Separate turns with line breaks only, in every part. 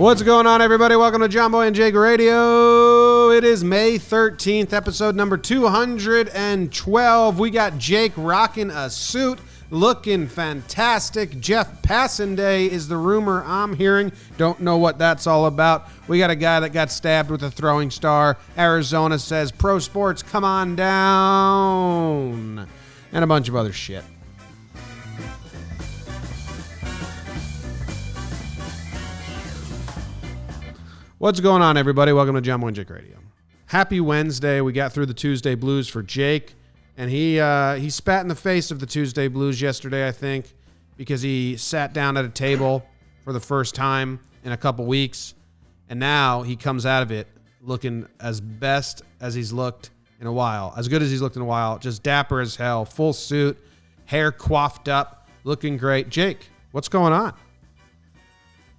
What's going on, everybody? Welcome to John Boy and Jake Radio. It is May 13th, episode number 212. We got Jake rocking a suit, looking fantastic. Jeff Passanday is the rumor I'm hearing. Don't know what that's all about. We got a guy that got stabbed with a throwing star. Arizona says, pro sports, come on down. And a bunch of other shit. What's going on, everybody? Welcome to John Boy and Jake Radio. Happy Wednesday. We got through the Tuesday blues for Jake, and he spat in the face of the Tuesday blues yesterday, I think, because he sat down at a table for the first time in a couple weeks, and now he comes out of it looking as best as he's looked in a while, as good as he's looked in a while, just dapper as hell, full suit, hair coiffed up, looking great. Jake, what's going on?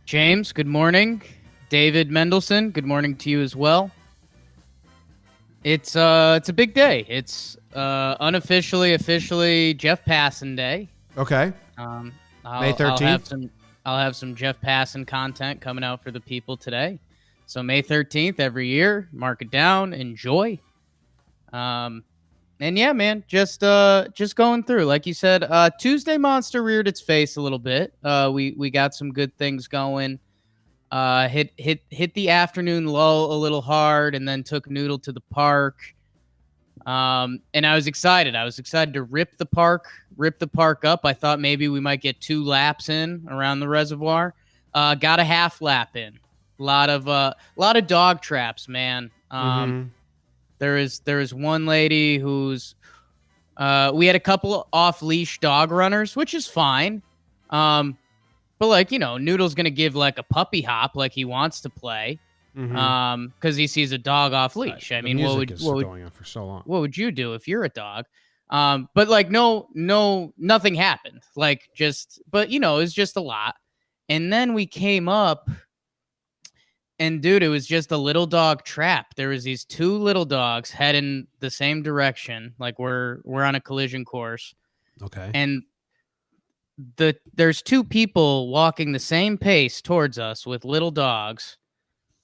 James, good morning. David Mendelson, good morning to you as well. It's a big day. It's officially Jeff Passan Day.
Okay. May 13th.
I'll have some Jeff Passan content coming out for the people today. So May 13th every year, mark it down, enjoy. And yeah, man, just going through. Like you said, Tuesday Monster reared its face a little bit. We got some good things going. Hit the afternoon lull a little hard, and then took Noodle to the park. And I was excited. To rip the park up. I thought maybe we might get 2 laps in around the reservoir. Got a half lap in. A lot of dog traps, man. There is one lady who's we had a couple off leash dog runners, which is fine. But, like, you know, Noodle's going to give, like, a puppy hop like he wants to play because he sees a dog off leash. I mean, what would
going on for so long.
What would you do if you're a dog? But, like, nothing happened. Like, but, you know, it was just a lot. And then we came up, and, dude, it was just a little dog trap. There was these 2 little dogs heading the same direction. Like, we're on a collision course.
Okay.
And there's 2 people walking the same pace towards us with little dogs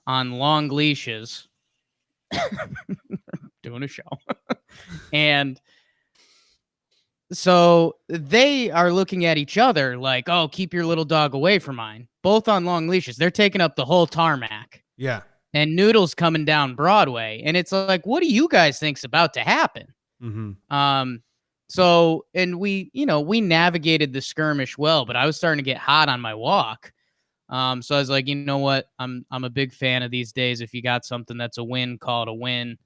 on long leashes doing a show. And so they are looking at each other like, oh, keep your little dog away from mine. Both on long leashes. They're taking up the whole tarmac.
Yeah.
And Noodle's coming down Broadway. And it's like, what do you guys think's about to happen? So, and we navigated the skirmish well, but I was starting to get hot on my walk. So I was like, you know what? I'm a big fan of these days. If you got something that's a win, call it a win.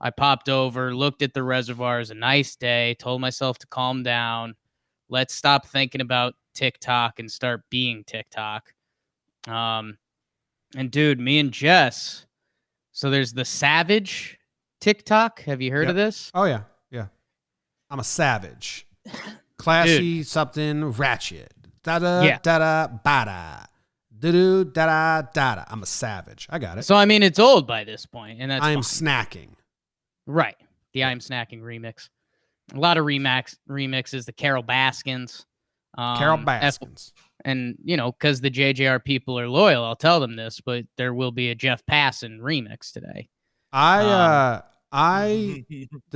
I popped over, looked at the reservoir. It was a nice day, told myself to calm down. Let's stop thinking about TikTok and start being TikTok. And dude, me and Jess, so there's the Savage TikTok. Have you heard of this?
Oh, yeah. I'm a savage. Classy, dude. Something ratchet. Da-da, da-da, ba-da. Do-do, da-da, da-da. I'm a savage. I got it.
So, I mean, it's old by this point, and that's
I am
fine.
snacking.
Right. The I Am Snacking remix. A lot of remixes. The Carol Baskins.
Carol Baskins.
And, you know, because the JJR people are loyal, I'll tell them this, but there will be a Jeff Passan remix today.
The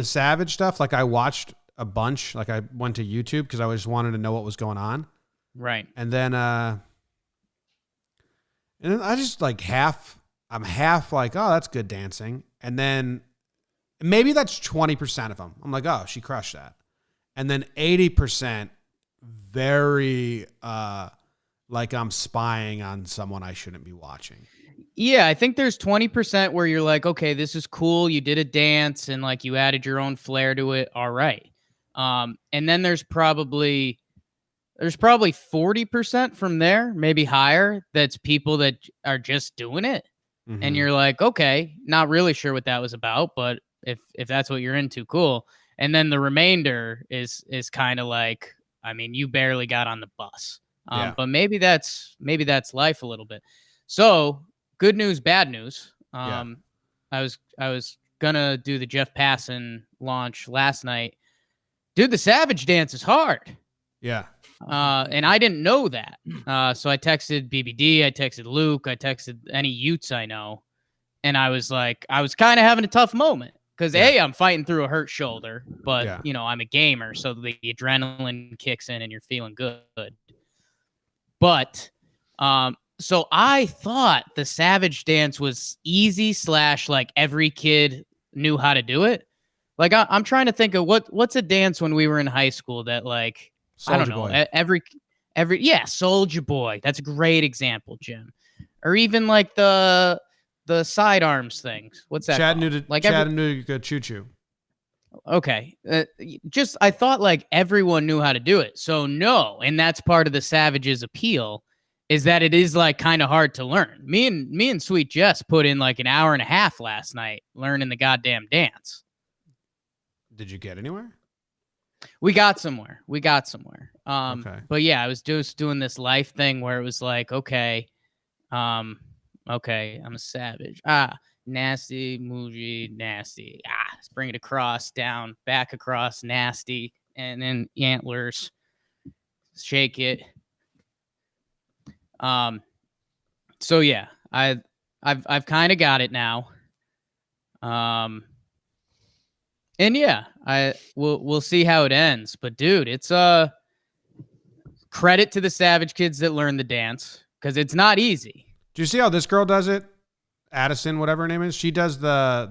Savage stuff, like I watched a bunch, like I went to YouTube because I just wanted to know what was going on.
Right.
And then I just like I'm half like, oh, that's good dancing. And then maybe that's 20% of them. I'm like, oh, she crushed that. And then 80% very like I'm spying on someone I shouldn't be watching.
Yeah, I think there's 20% where you're like, okay, this is cool. You did a dance and like you added your own flair to it. All right. And then there's probably 40% from there, maybe higher. That's people that are just doing it. And you're like, okay, not really sure what that was about, but if that's what you're into, cool. And then the remainder is kind of like, I mean, you barely got on the bus. But maybe that's life a little bit. So good news, bad news. I was gonna do the Jeff Passan launch last night. Dude, the Savage dance is hard.
Yeah.
And I didn't know that. So I texted BBD, I texted Luke, I texted any Utes I know. And I was kind of having a tough moment because I'm fighting through a hurt shoulder, but I'm a gamer. So the adrenaline kicks in and you're feeling good. But, so I thought the Savage dance was easy / like every kid knew how to do it. Like I'm trying to think of what's a dance when we were in high school that like, I don't know,
Boy.
every Soulja Boy. That's a great example, Jim. Or even like the sidearms things. What's that
Chattanooga,
called? Like
Chattanooga Choo Choo.
Okay. I thought like everyone knew how to do it. So no, and that's part of the Savage's appeal is that it is like kind of hard to learn. Me and Sweet Jess put in like an hour and a half last night learning the goddamn dance.
Did you get anywhere?
We got somewhere.
Okay.
But yeah, I was just doing this life thing where it was like, okay, I'm a savage. Nasty, Muji, nasty. Let's bring it across, down, back across, nasty, and then antlers. Shake it. So yeah, I've kind of got it now. And yeah, we'll see how it ends. But dude, it's credit to the Savage kids that learn the dance because it's not easy.
Do you see how this girl does it? Addison, whatever her name is. She does the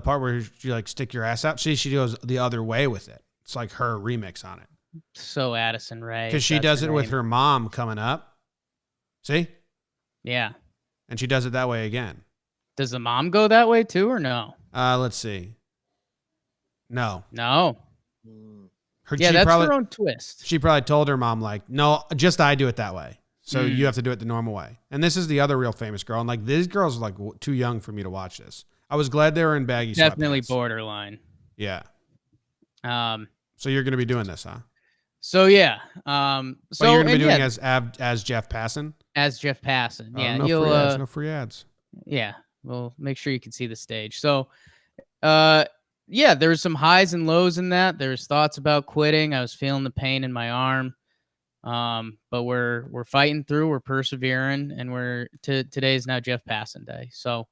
part where you like stick your ass out. She goes the other way with it. It's like her remix on it.
So Addison Rae.
Because she does it with her mom coming up. See?
Yeah.
And she does it that way again.
Does the mom go that way too or no?
Let's see. No.
That's her own twist.
She probably told her mom, like, no, just I do it that way. So you have to do it the normal way. And this is the other real famous girl. And like, these girls are like too young for me to watch this. I was glad they were in baggy sweatpants.
Definitely borderline.
Yeah. So you're going to be doing this, huh?
So yeah.
So you're going to be doing as Jeff Passan?
As Jeff Passan. Yeah.
No free ads.
Yeah. Well, make sure you can see the stage. So, yeah, there's some highs and lows in that. There's thoughts about quitting. I was feeling the pain in my arm. But we're fighting through, we're persevering, and today's now Jeff Passan day. So,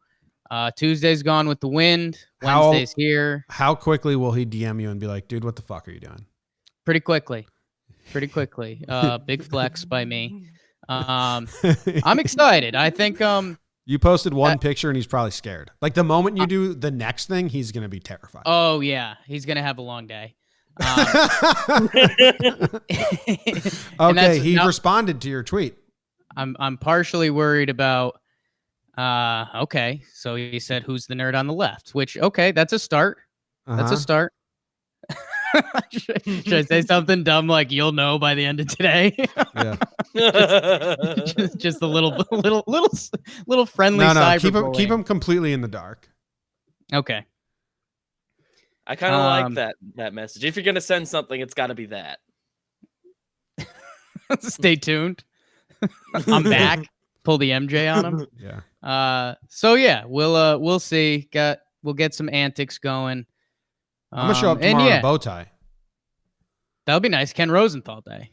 Tuesday's gone with the wind. Wednesday's here.
How quickly will he DM you and be like, dude, what the fuck are you doing?
Pretty quickly. Big flex by me. I'm excited. I think,
you posted one picture and he's probably scared. Like the moment you do the next thing, he's going to be terrified.
Oh yeah. He's going to have a long day.
Okay, he responded to your tweet.
I'm partially worried about. Okay, so he said, "Who's the nerd on the left?" Which, okay, that's a start. That's a start. Should I say something dumb like "You'll know by the end of today"?
Yeah.
just a little friendly.
No. Keep him completely in the dark.
Okay.
I kind of like that message. If you're gonna send something, it's got to be that.
Stay tuned. I'm back. Pull the MJ on him.
Yeah.
So yeah, we'll see. We'll get some antics going.
I'm gonna show up tomorrow in a bow tie.
That'll be nice. Ken Rosenthal day.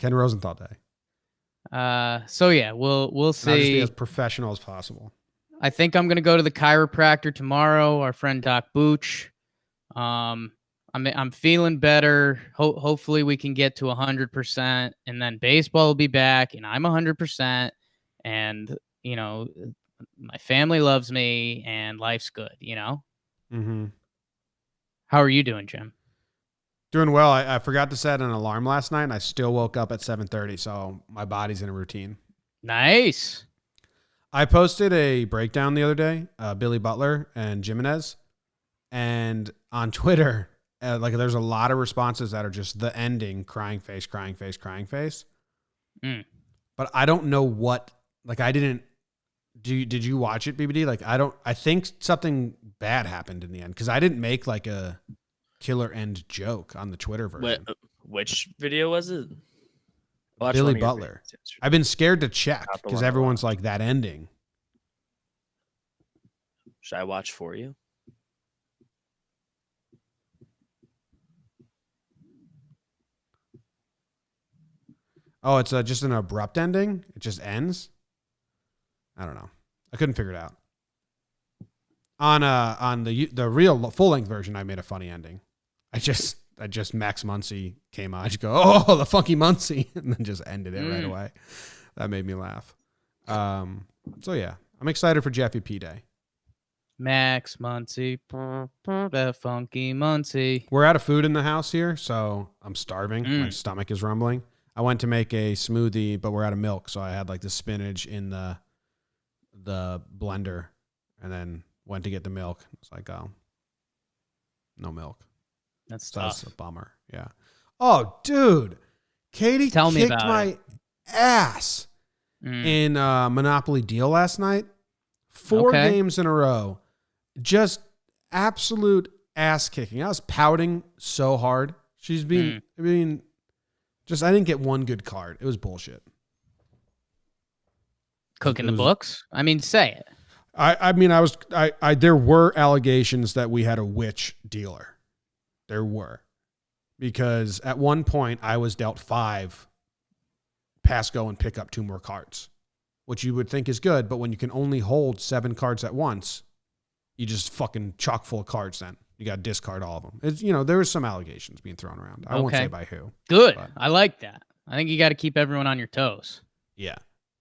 So yeah, we'll see.
I'll just be as professional as possible.
I think I'm gonna go to the chiropractor tomorrow. Our friend Doc Booch. I'm feeling better. Hopefully we can get to 100%, and then baseball will be back, and I'm 100%, and my family loves me, and life's good.
Mm-hmm.
How are you doing, Jim?
Doing well. I forgot to set an alarm last night, and I still woke up at 7:30, so my body's in a routine.
Nice.
I posted a breakdown the other day, Billy Butler and Jimenez. And on Twitter, there's a lot of responses that are just the ending, crying face. But I don't know what, I didn't, did you watch it, BBD? I think something bad happened in the end because I didn't make a killer end joke on the Twitter version.
Which video was it?
Billy Butler. I've been scared to check because everyone's like that ending.
Should I watch for you?
Oh, it's just an abrupt ending. It just ends. I don't know. I couldn't figure it out. On the real full length version, I made a funny ending. I just Max Muncy came on. I just go, oh, the funky Muncy, and then just ended it right away. That made me laugh. So yeah, I'm excited for Jeffy P Day.
Max Muncy, the funky Muncy.
We're out of food in the house here, so I'm starving. My stomach is rumbling. I went to make a smoothie, but we're out of milk, so I had like the spinach in the blender, and then went to get the milk. It's like, oh, no milk.
That's
So
tough.
that's a bummer. Yeah. Oh, dude, Katie
Tell me
kicked
about
my ass in Monopoly Deal last night. 4 games in a row. Just absolute ass kicking. I was pouting so hard. She's been, I didn't get one good card. It was bullshit.
Cooking the books? I mean, say it.
There were allegations that we had a witch dealer. There were. Because at one point I was dealt 5 pass go and pick up 2 more cards, which you would think is good, but when you can only hold 7 cards at once, you just fucking chock full of cards then. You got to discard all of them. It's, there was some allegations being thrown around. I won't say by who.
Good.
But.
I like that. I think you got to keep everyone on your toes.
Yeah.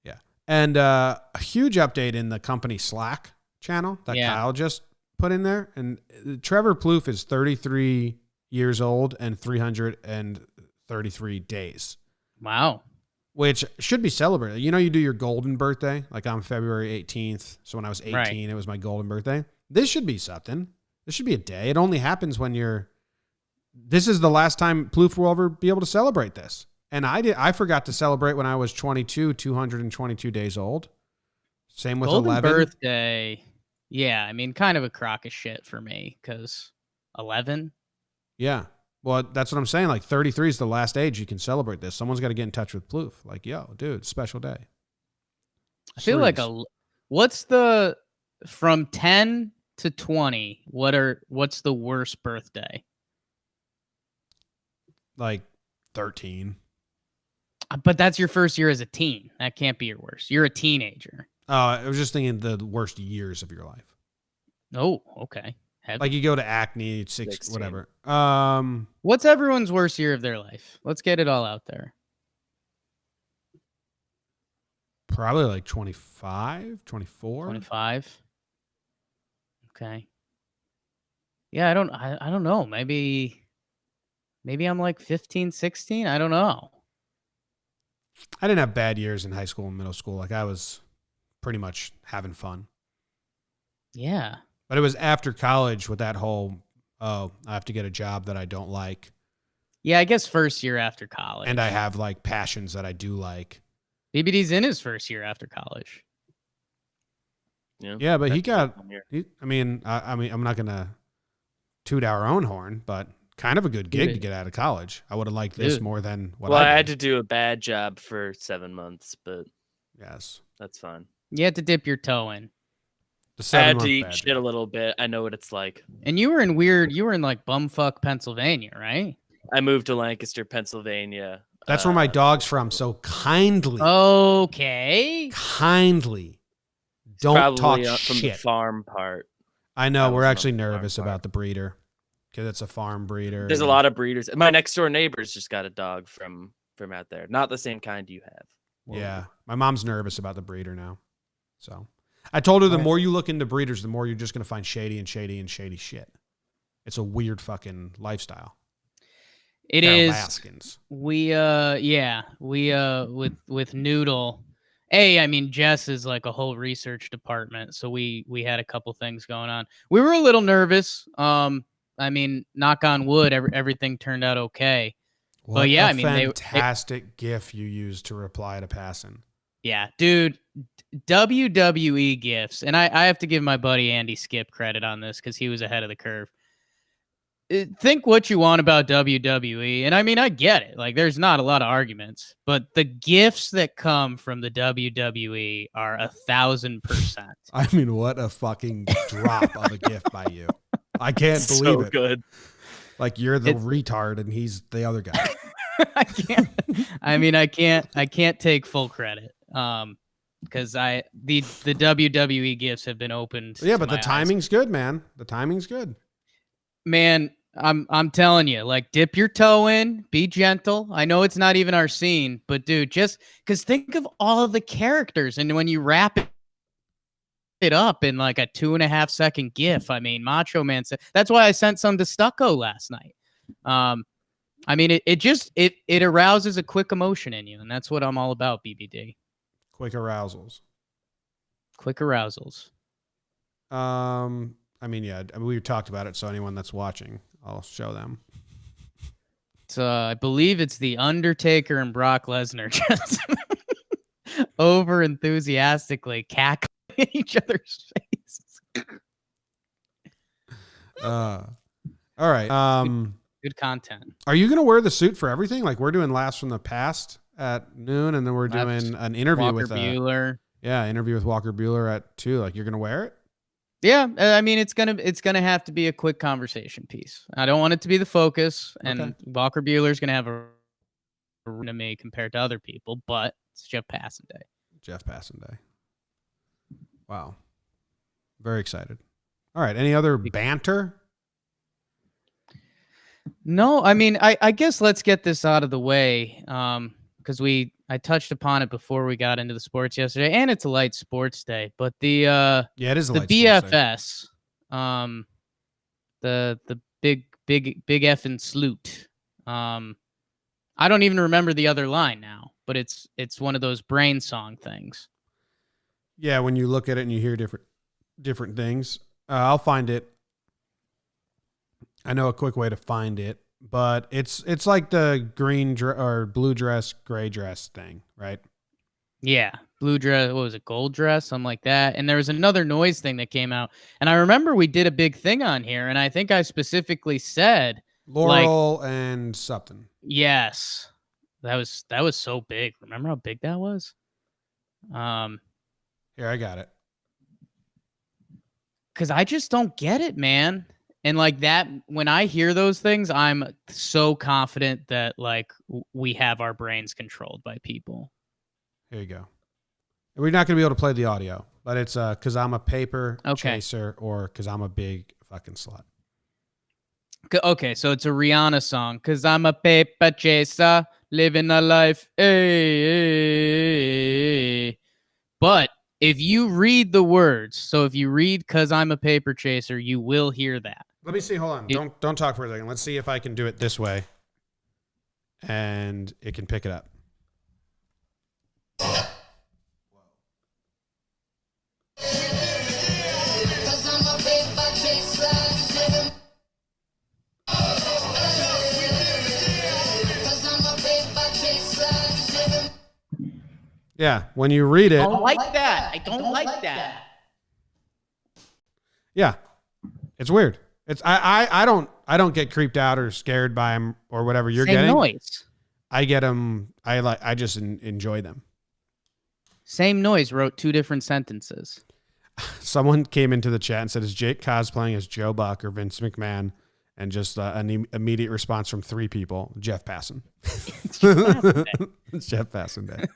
Yeah. And a huge update in the company Slack channel that Kyle just put in there. And Trevor Plouffe is 33 years old and 333 days.
Wow.
Which should be celebrated. You do your golden birthday, like on February 18th. So when I was 18, It was my golden birthday. This should be something. This should be a day. It only happens when this is the last time Plouffe will ever be able to celebrate this. And I forgot to celebrate when I was 22, 222 days old. Same with
golden
11.
Birthday. Yeah. I mean, kind of a crock of shit for me because 11.
Yeah. Well, that's what I'm saying. Like 33 is the last age you can celebrate this. Someone's got to get in touch with Plouffe. Like, yo, dude, special day.
I feel like what's the from 10 to 20? What's the worst birthday?
Like 13.
But that's your first year as a teen. That can't be your worst. You're a teenager.
Oh, I was just thinking the worst years of your life.
Oh, okay.
Like you go to Acne, 16. Whatever.
What's everyone's worst year of their life? Let's get it all out there.
Probably like 25, 24.
25. Okay. Yeah, I don't know. Maybe I'm like 15, 16. I don't know.
I didn't have bad years in high school and middle school. Like I was pretty much having fun.
Yeah.
But it was after college with that whole, I have to get a job that I don't like.
Yeah, I guess first year after college.
And I have like passions that I do like.
BBD's in his first year after college.
Yeah, but I'm not going to toot our own horn, but kind of a good gig to get out of college. I would have liked this more than what I
had to do a bad job for 7 months, but
yes,
that's fine.
You had to dip your toe in.
I had to eat shit a little bit. I know what it's like.
And you were in like bumfuck Pennsylvania, right?
I moved to Lancaster, Pennsylvania.
That's where my dog's from. So kindly don't talk shit.
From the farm part.
I know. We're actually nervous about the breeder because it's a farm breeder.
There's a lot of breeders. My next door neighbor's just got a dog from out there. Not the same kind you have.
Yeah. My mom's nervous about the breeder now. So I told her the more you look into breeders, the more you're just going to find shady shit. It's a weird fucking lifestyle.
It
They're
is.
Alaskans.
We with Noodle. I mean, Jess is like a whole research department, so we had a couple things going on. We were a little nervous. I mean, knock on wood, everything turned out okay.
What a fantastic GIF you used to reply to Passon.
Yeah, dude, WWE GIFs, and I have to give my buddy Andy Skip credit on this because he was ahead of the curve. Think what you want about WWE, and I mean, I get it. Like, there's not a lot of arguments, but the GIFs that come from the WWE are 1,000%.
I mean, what a fucking drop of a GIF by you. I can't believe
so
it.
Good.
Like, you're the retard and he's the other guy.
I can't. I mean, I can't take full credit. Because the WWE gifts have been opened.
Yeah,
to
but the
my eyes.
timing's good, man. The timing's good.
Man, I'm telling you, like, dip your toe in, be gentle. I know it's not even our scene, but dude, just because think of all of the characters, and when you wrap it up in like a 2.5 second gif, I mean, Macho Man said that's why I sent some to Stucco last night. I mean, it arouses a quick emotion in you, and that's what I'm all about, BBD.
Quick arousals.
Quick arousals.
I mean, yeah, we talked about it, so anyone that's watching, I'll show them.
So I believe it's the Undertaker and Brock Lesnar just over enthusiastically cackling at each other's faces.
All right.
Good content.
Are you gonna wear the suit for everything? Like we're doing Laughs from the Past at noon, and then we're doing an interview
Walker
with
Bueller.
Interview with Walker Bueller at 2. Like you're gonna wear it?
Yeah, I mean it's gonna have to be a quick conversation piece. I don't want it to be the focus, and Walker Bueller's gonna have a to me compared to other people, but it's Jeff Passanday.
Jeff Passanday. Wow, very excited. All right, any other banter?
No, I mean I guess let's get this out of the way because I touched upon it before we got into the sports yesterday, and it's a light sports day. But it is a light BFS, the big effing salute. I don't even remember the other line now, but it's one of those brain song things.
Yeah, when you look at it and you hear different things, I'll find it. I know a quick way to find it, but it's like the green or blue dress, gray dress thing, right?
Yeah, blue dress. What was it? Gold dress, something like that. And there was another noise thing that came out, and I remember we did a big thing on here, and I think I specifically said
Laurel and something.
Yes, that was so big. Remember how big that was?
Here, I got it.
Because I just don't get it, man. And like that, when I hear those things, I'm so confident that like we have our brains controlled by people.
Here you go. We're not going to be able to play the audio, but it's because I'm a paper chaser or because I'm a big fucking slut.
Okay, so it's a Rihanna song. Because I'm a paper chaser, living a life. Hey. But if you read the words, so if you read "Cause I'm a paper chaser," you will hear that.
Let me see. Hold on. Don't talk for a second. Let's see if I can do it this way, and it can pick it up. Yeah, when you read it.
I don't like that. I don't like that.
Yeah, it's weird. It's I don't get creeped out or scared by them or whatever you're
Same
getting.
Noise.
I get them. I just enjoy them.
Same Noise wrote 2 different sentences.
Someone came into the chat and said, "Is Jake cosplaying as Joe Buck or Vince McMahon?" And just an immediate response from 3 people: Jeff Passan. It's Jeff Passanday.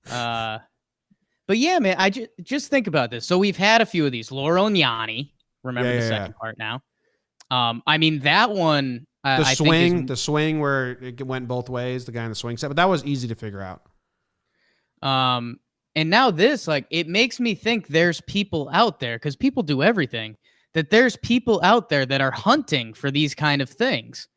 But yeah, man, I just think about this. So we've had a few of these. Laurel and Yanni. Remember the second part now. I mean that one.
The swing where it went both ways. The guy in the swing set, but that was easy to figure out.
And now this, like, it makes me think there's people out there, because people do everything, that there's people out there that are hunting for these kind of things.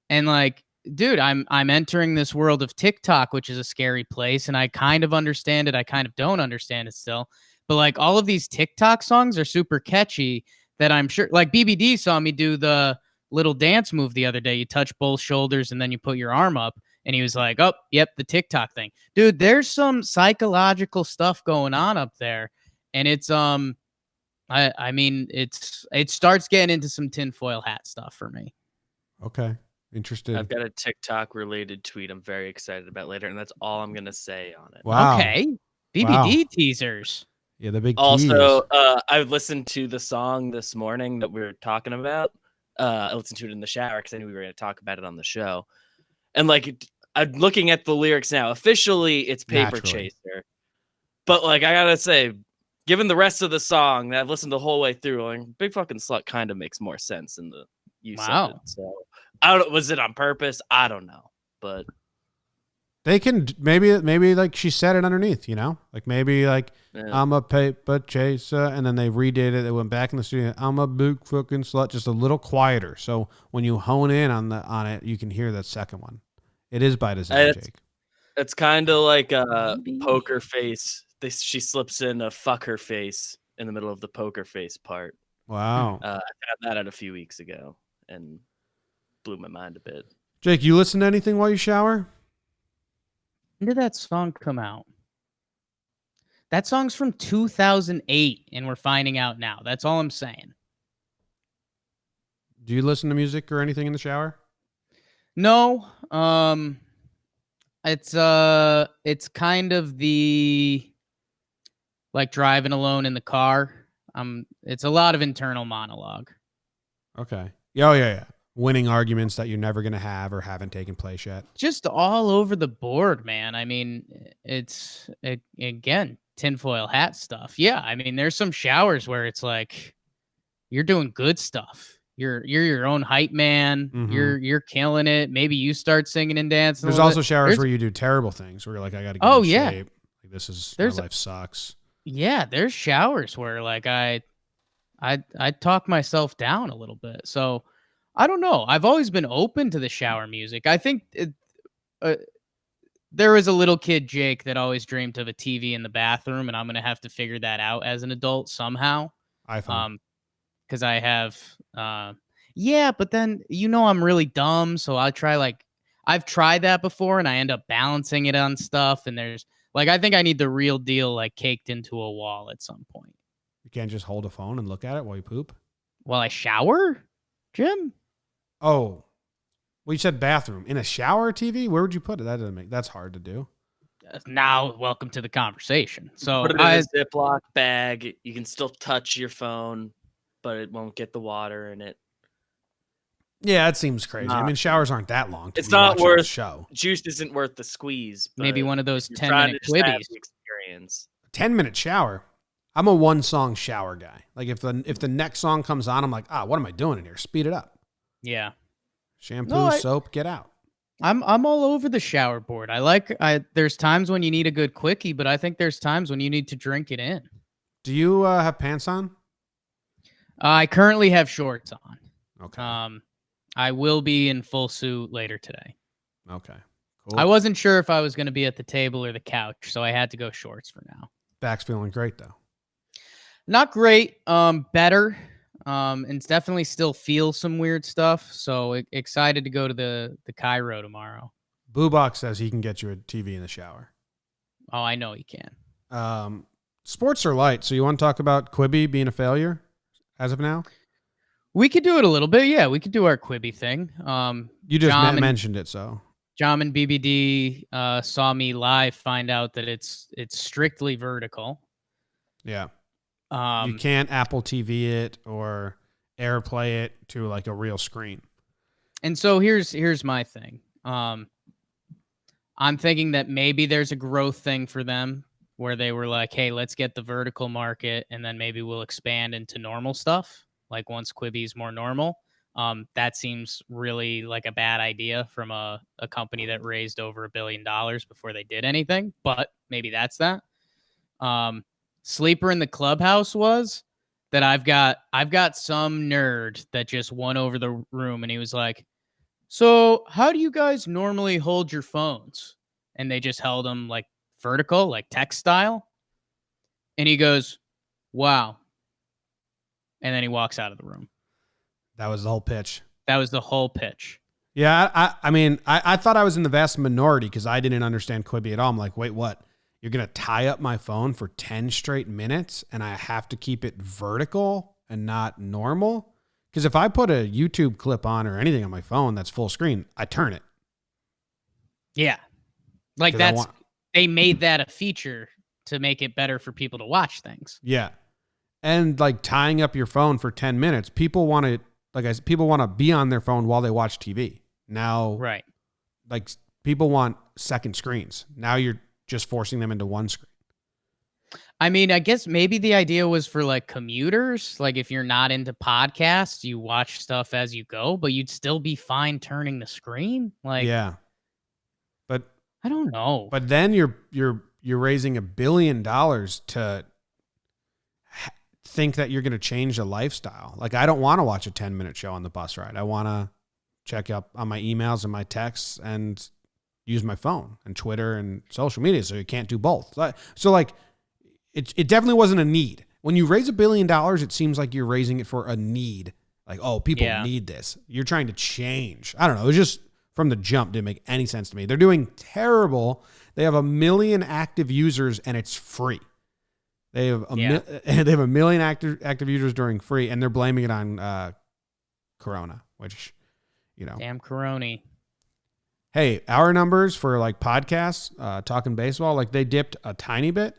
And like, dude, I'm entering this world of TikTok, which is a scary place, and I kind of understand it. I kind of don't understand it still. But like all of these TikTok songs are super catchy that I'm sure, like BBD saw me do the little dance move the other day. You touch both shoulders and then you put your arm up. And he was like, oh, yep, the TikTok thing. Dude, there's some psychological stuff going on up there. And it's, I mean, it starts getting into some tinfoil hat stuff for me.
Okay. Interested.
I've got a TikTok related tweet I'm very excited about later, and that's all I'm going to say on it.
Wow.
Okay. BBD teasers.
Yeah, the big
Also, I listened to the song this morning that we were talking about. I listened to it in the shower because I knew we were going to talk about it on the show. And like I'm looking at the lyrics now. Officially, it's Paper
Naturally.
Chaser. But like I gotta say, given the rest of the song that I've listened the whole way through, like Big Fucking Slut kind of makes more sense in the use of it.
Wow.
So I don't. Was it on purpose? I don't know. But
They can maybe like she said it underneath, you know, like maybe like
yeah.
I'm a paper chaser, and then they redid it. They went back in the studio. I'm a big fucking slut, just a little quieter. So when you hone in on it, you can hear that second one. It is by design, Jake.
It's kind of like a
Maybe.
poker face. She slips in a fuck her face in the middle of the poker face part.
Wow,
I found that out a few weeks ago and blew my mind a bit.
Jake, you listen to anything while you shower?
When did that song come out? That song's from 2008, and we're finding out now. That's all I'm saying.
Do you listen to music or anything in the shower?
No, it's kind of the like driving alone in the car. It's a lot of internal monologue.
Okay. Yeah. Winning arguments that you're never going to have or haven't taken place yet.
Just all over the board, man. I mean, again, tinfoil hat stuff. Yeah, I mean, there's some showers where it's like you're doing good stuff. You're your own hype man.
Mhm.
You're killing it. Maybe you start singing and dancing.
There's also showers where you do terrible things where you're like, I got to get in shape. Like, this is my life sucks.
Yeah, there's showers where like I talk myself down a little bit. So I don't know. I've always been open to the shower music. I think there was a little kid, Jake, that always dreamed of a TV in the bathroom, and I'm gonna have to figure that out as an adult somehow.
iPhone.
Because I have, yeah, but then I'm really dumb, so I'll try I've tried that before, and I end up balancing it on stuff, and there's I think I need the real deal caked into a wall at some point.
You can't just hold a phone and look at it while you poop?
While I shower, Jim?
Oh, well, you said bathroom. In a shower TV? Where would you put it? That's hard to do.
Now, welcome to the conversation. So
put it in a Ziploc bag. You can still touch your phone, but it won't get the water in it.
Yeah, it seems crazy. I mean, showers aren't that long.
It's not worth
the show.
Juice isn't worth the squeeze.
Maybe one of those 10-minute Quibbies.
Experience.
10-minute shower. I'm a one-song shower guy. Like if the next song comes on, I'm like, what am I doing in here? Speed it up.
Yeah.
Shampoo, soap, get out.
I'm all over the shower board. There's times when you need a good quickie, but I think there's times when you need to drink it in.
Do you have pants on?
I currently have shorts on.
Okay.
I will be in full suit later today.
Okay. Cool.
I wasn't sure if I was going to be at the table or the couch, so I had to go shorts for now.
Back's feeling great though.
Not great. Better. And definitely still feel some weird stuff. So excited to go to the Cairo tomorrow.
Boobox says he can get you a TV in the shower.
Oh, I know he can.
Sports are light. So you want to talk about Quibi being a failure as of now?
We could do it a little bit. Yeah, we could do our Quibi thing.
You just mentioned it, so.
John and BBD saw me live find out that it's strictly vertical.
Yeah. You can't Apple TV it or AirPlay it to like a real screen.
And so here's my thing. I'm thinking that maybe there's a growth thing for them where they were like, hey, let's get the vertical market and then maybe we'll expand into normal stuff. Like once Quibi's more normal. That seems really like a bad idea from a company that raised over $1 billion before they did anything, but maybe that's that. Sleeper in the clubhouse was that I've got some nerd that just won over the room and he was like, so how do you guys normally hold your phones? And they just held them like vertical, like text style. And he goes, wow. And then he walks out of the room.
That was the whole pitch.
That was the whole pitch.
Yeah, I mean, I thought I was in the vast minority because I didn't understand Quibi at all. I'm like, wait, what? You're going to tie up my phone for 10 straight minutes and I have to keep it vertical and not normal? Because if I put a YouTube clip on or anything on my phone that's full screen, I turn it.
Yeah. Like they made that a feature to make it better for people to watch things.
Yeah. And like tying up your phone for 10 minutes, people want to be on their phone while they watch TV. Now,
right.
Like people want second screens. Now you're just forcing them into one screen.
I mean, I guess maybe the idea was for like commuters. Like if you're not into podcasts, you watch stuff as you go, but you'd still be fine turning the screen. Like,
Yeah. But
I don't know.
But then you're raising $1 billion to think that you're going to change a lifestyle. Like I don't want to watch a 10-minute show on the bus ride. I want to check up on my emails and my texts and use my phone and Twitter and social media. So you can't do both. So like it definitely wasn't a need. When you raise $1 billion, it seems like you're raising it for a need. Like, oh, people need this. You're trying to change. I don't know. It was just from the jump didn't make any sense to me. They're doing terrible. They have 1 million active users and it's free. They have they have 1 million active users during free, and they're blaming it on Corona, which, you know,
damn Corona.
Hey, our numbers for like podcasts, talking baseball, like they dipped a tiny bit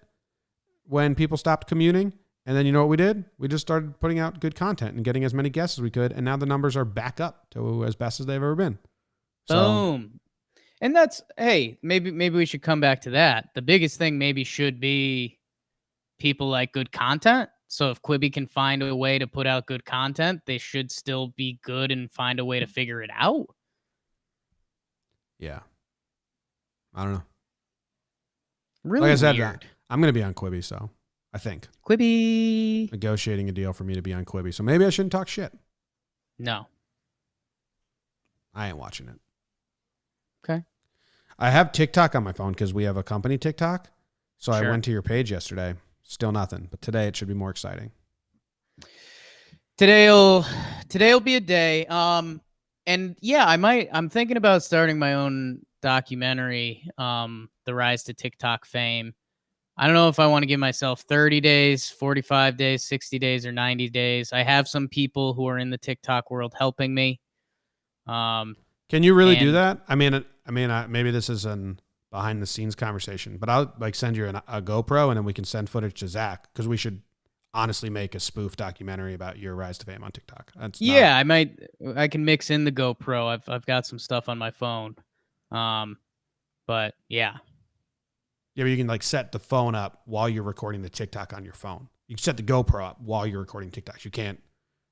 when people stopped commuting. And then you know what we did? We just started putting out good content and getting as many guests as we could. And now the numbers are back up to as best as they've ever been. So,
boom. And that's, hey, maybe we should come back to that. The biggest thing maybe should be people like good content. So if Quibi can find a way to put out good content, they should still be good and find a way to figure it out.
Yeah. I don't know.
Really
like I said,
weird.
I'm going to be on Quibi, so I think.
Quibi.
Negotiating a deal for me to be on Quibi. So maybe I shouldn't talk shit.
No.
I ain't watching it.
Okay.
I have TikTok on my phone because we have a company TikTok. So
Sure.
I went to your page yesterday. Still nothing. But today it should be more exciting.
Today'll be a day. And yeah, I'm thinking about starting my own documentary, The Rise to TikTok Fame. I don't know if I want to give myself 30 days, 45 days, 60 days, or 90 days. I have some people who are in the TikTok world helping me.
Can you really do that? I mean, maybe this is an behind the scenes conversation, but I'll like send you a GoPro and then we can send footage to Zach because we should honestly make a spoof documentary about your rise to fame on TikTok.
I can mix in the GoPro. I've got some stuff on my phone. But yeah.
Yeah, but you can like set the phone up while you're recording the TikTok on your phone. You can set the GoPro up while you're recording TikToks. You can't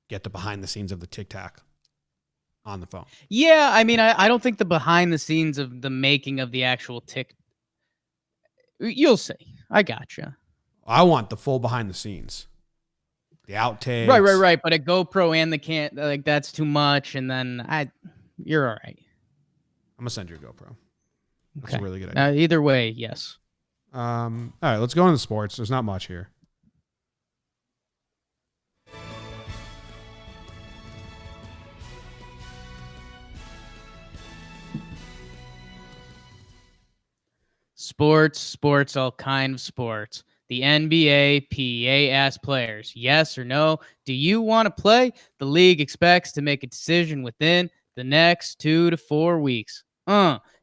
get the behind the scenes of the TikTok on the phone.
Yeah, I mean, I don't think the behind the scenes of the making of the actual you'll see. I gotcha.
I want the full behind the scenes. The outtakes.
Right. But a GoPro and like that's too much. And then you're all right.
I'm gonna send you a GoPro. That's
Okay.
a really good idea.
Either way, yes.
All right, let's go into sports. There's not much here.
Sports, all kind of sports. The NBA PA asks players, yes or no, do you want to play? The league expects to make a decision within the next 2 to 4 weeks.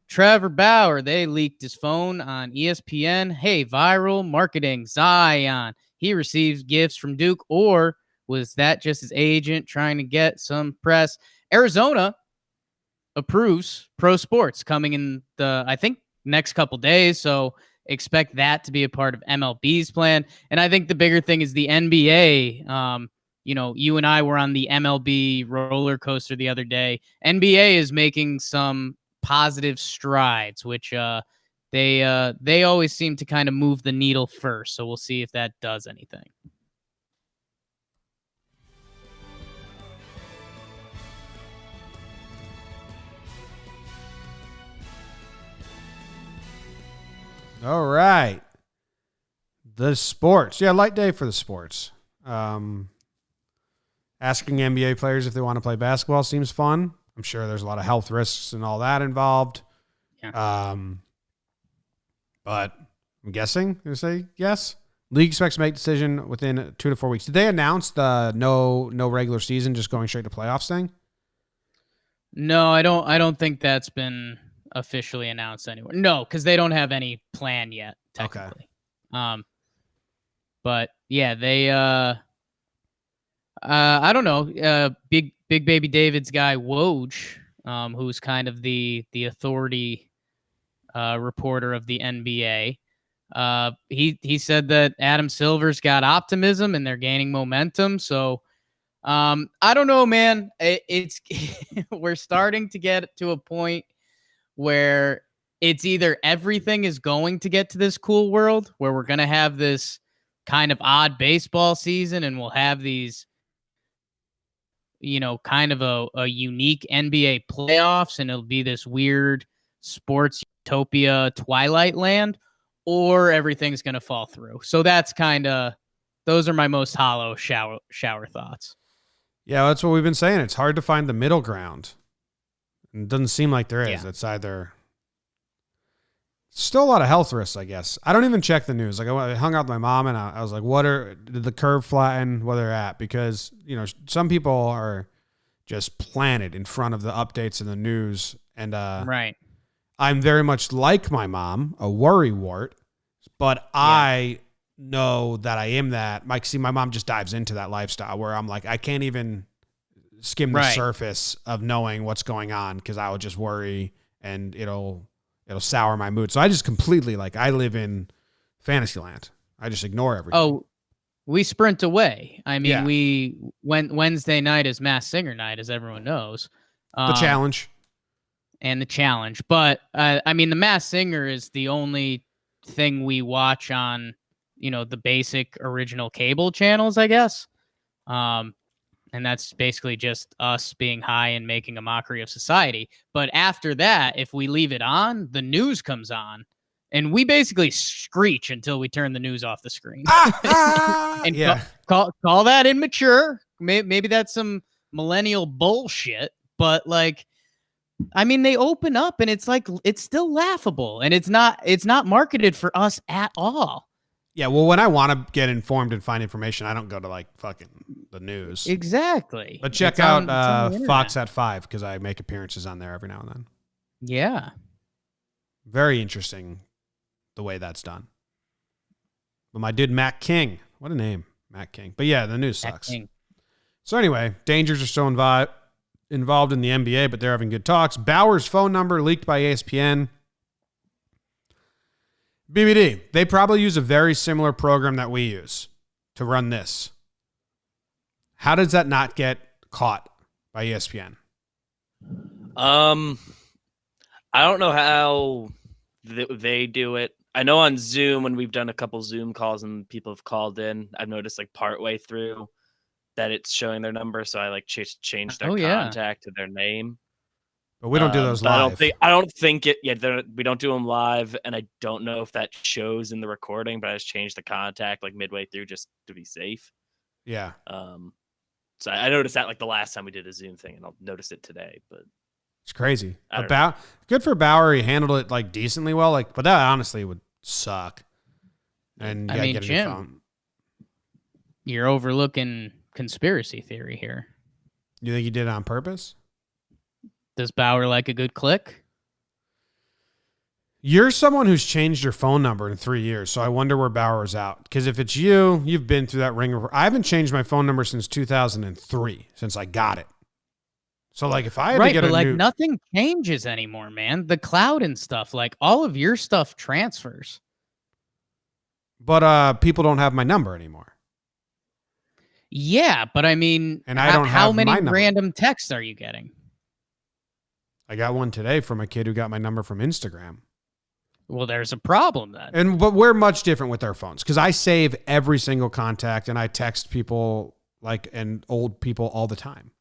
Trevor Bauer, they leaked his phone on ESPN. Hey, viral marketing, Zion. He receives gifts from Duke, or was that just his agent trying to get some press? Arizona approves pro sports coming in the, I think, next couple days. So expect that to be a part of MLB's plan. And I think the bigger thing is the NBA. You and I were on the MLB roller coaster the other day. NBA is making some positive strides, which they always seem to kind of move the needle first. So we'll see if that does anything.
All right. The sports. Yeah, light day for the sports. Asking NBA players if they want to play basketball seems fun. I'm sure there's a lot of health risks and all that involved.
Yeah.
But I'm guessing they say yes. League expects to make decision within 2 to 4 weeks. Did they announce the no regular season, just going straight to playoffs thing?
No, I don't think that's been officially announced anywhere. No, because they don't have any plan yet, technically. Okay. But yeah, they I don't know. Big baby David's guy Woj who's kind of the authority reporter of the NBA. He said that Adam Silver's got optimism and they're gaining momentum. So I don't know, man. It's we're starting to get to a point where it's either everything is going to get to this cool world where we're going to have this kind of odd baseball season and we'll have these, kind of a unique NBA playoffs and it'll be this weird sports utopia twilight land, or everything's going to fall through. So that's those are my most hollow shower thoughts.
Yeah, that's what we've been saying. It's hard to find the middle ground. It doesn't seem like there is.
Yeah.
It's either still a lot of health risks, I guess. I don't even check the news. Like I hung out with my mom and I was like, did the curve flatten where they're at? Because, some people are just planted in front of the updates in the news. And
Right.
I'm very much like my mom, a worrywart, but I know that I am that. My mom just dives into that lifestyle where I'm like, I can't even skim the surface of knowing what's going on because I would just worry and it'll sour my mood. So I just completely I live in fantasy land. I just ignore everything.
Oh, we sprint away. I mean, Wednesday night is Masked Singer night, as everyone knows.
The challenge.
And the challenge. But, I mean, the Masked Singer is the only thing we watch on, the basic original cable channels, I guess. And that's basically just us being high and making a mockery of society. But after that, if we leave it on, the news comes on. And we basically screech until we turn the news off the screen. And call that immature. Maybe that's some millennial bullshit. But I mean, they open up and it's still laughable. And it's not marketed for us at all.
Yeah, well, when I want to get informed and find information, I don't go to fucking the news.
Exactly.
But check out Fox at 5 because I make appearances on there every now and then.
Yeah.
Very interesting the way that's done. But my dude, Matt King. What a name, Matt King. But yeah, the news sucks. So anyway, Dangers are still involved in the NBA, but they're having good talks. Bauer's phone number leaked by ESPN. BBD, they probably use a very similar program that we use to run this. How does that not get caught by ESPN?
I don't know how they do it. I know on Zoom, when we've done a couple Zoom calls and people have called in, I've noticed partway through that it's showing their number. So I change their contact to their name.
But we don't do those live.
I don't think it. Yeah, we don't do them live, and I don't know if that shows in the recording. But I just changed the contact midway through just to be safe.
Yeah.
So I noticed that the last time we did a Zoom thing, and I'll notice it today. But
it's crazy. Good for Bauer. He handled it decently well. But that honestly would suck. And
I mean,
get a
Jim,
new phone.
You're overlooking conspiracy theory here.
You think he did it on purpose?
Does Bauer like a good click?
You're someone who's changed your phone number in 3 years, so I wonder where Bauer's out. Because if it's you've been through that ringer. I haven't changed my phone number since 2003, since I got it. So if I had to get
nothing changes anymore, man. The cloud and stuff, all of your stuff transfers.
But people don't have my number anymore.
Yeah, but I mean,
and I don't have
how many
my number.
Random texts are you getting?
I got one today from a kid who got my number from Instagram.
Well, there's a problem then.
But we're much different with our phones because I save every single contact and I text people and old people all the time.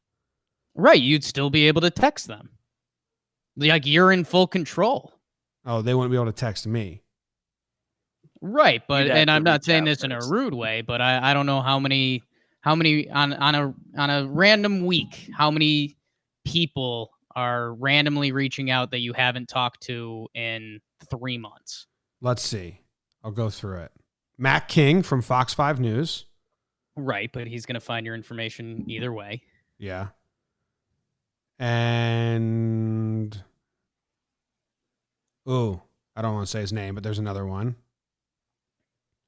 Right. You'd still be able to text them. You're in full control.
Oh, they wouldn't be able to text me.
Right. But, and I'm not saying this in a rude way, but I don't know how many on a random week, how many people are randomly reaching out that you haven't talked to in 3 months.
Let's see. I'll go through it. Matt King from Fox 5 News.
Right, but he's going to find your information either way.
Yeah. And I don't want to say his name, but there's another one.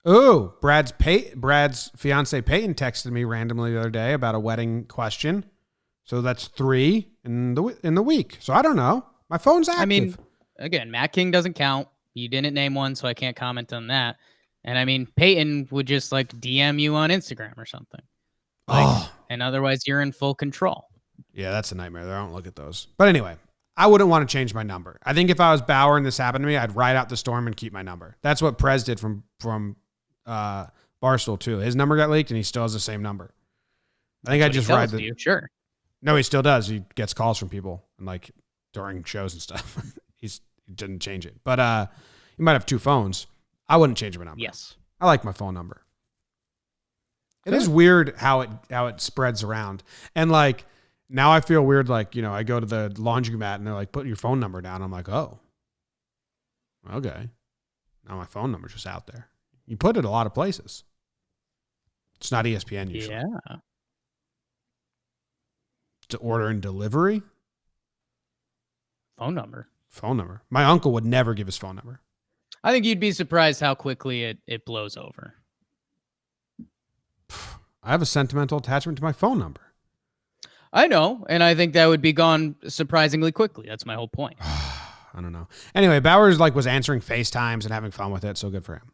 Brad's fiance Peyton texted me randomly the other day about a wedding question. So that's 3 in the week. So I don't know. My phone's active.
I mean, again, Matt King doesn't count. You didn't name one, so I can't comment on that. And I mean, Peyton would just like DM you on Instagram or something. And otherwise you're in full control.
Yeah, that's a nightmare. I don't look at those. But anyway, I wouldn't want to change my number. I think if I was Bauer and this happened to me, I'd ride out the storm and keep my number. That's what Prez did from Barstool too. His number got leaked and he still has the same number. I think I just ride the.
Sure.
No, he still does. He gets calls from people and like during shows and stuff. He didn't change it, but he might have 2 phones. I wouldn't change my number.
Yes,
I like my phone number. It is weird how it spreads around, and like now I feel weird. Like, you know, I go to the laundromat and they're like, "Put your phone number down." I'm like, "Oh, okay." Now my phone number's just out there. You put it a lot of places. It's not ESPN usually.
Yeah.
To order and delivery.
Phone number.
Phone number. My uncle would never give his phone number.
I think you'd be surprised how quickly it blows over.
I have a sentimental attachment to my phone number.
I know, and I think that would be gone surprisingly quickly. That's my whole point.
I don't know. Anyway, Bowers was answering FaceTimes and having fun with it, so good for him.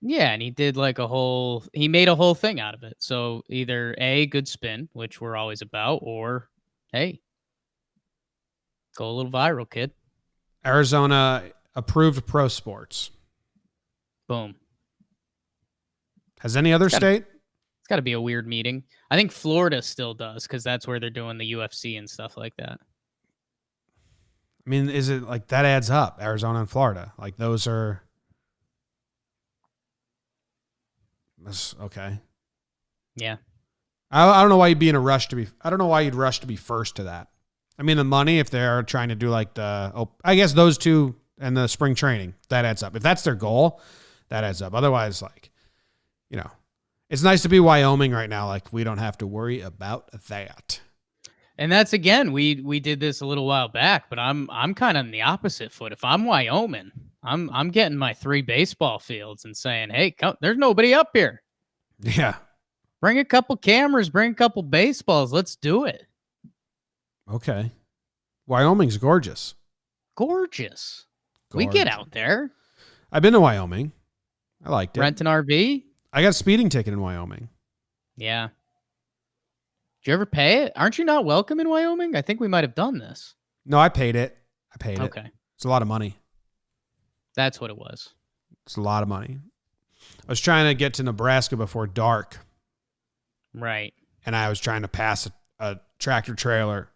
Yeah, and he did he made a whole thing out of it. So either A, good spin, which we're always about, or hey, go a little viral, kid.
Arizona approved pro sports.
Boom.
Has any other state?
It's got to be a weird meeting. I think Florida still does because that's where they're doing the UFC and stuff like that.
I mean, is it like that adds up? Arizona and Florida, like those are. That's okay.
Yeah.
I don't know why you'd be in a rush to be. I don't know why you'd rush to be first to that. I mean, the money, if they're trying to do like I guess those 2 and the spring training, that adds up. If that's their goal, that adds up. Otherwise, like, you know, it's nice to be Wyoming right now. Like, we don't have to worry about that.
And that's, again, we did this a little while back, but I'm kind of on the opposite foot. If I'm Wyoming, I'm getting my 3 baseball fields and saying, hey, there's nobody up here.
Yeah.
Bring a couple cameras, bring a couple baseballs. Let's do it.
Okay. Wyoming's gorgeous.
Gorgeous. We get out there.
I've been to Wyoming. I liked it.
Rent an RV.
I got a speeding ticket in Wyoming.
Yeah. Did you ever pay it? Aren't you not welcome in Wyoming? I think we might have done this.
No, I paid it. It.
Okay.
It's a lot of money.
That's what it was.
It's a lot of money. I was trying to get to Nebraska before dark.
Right.
And I was trying to pass a tractor trailer.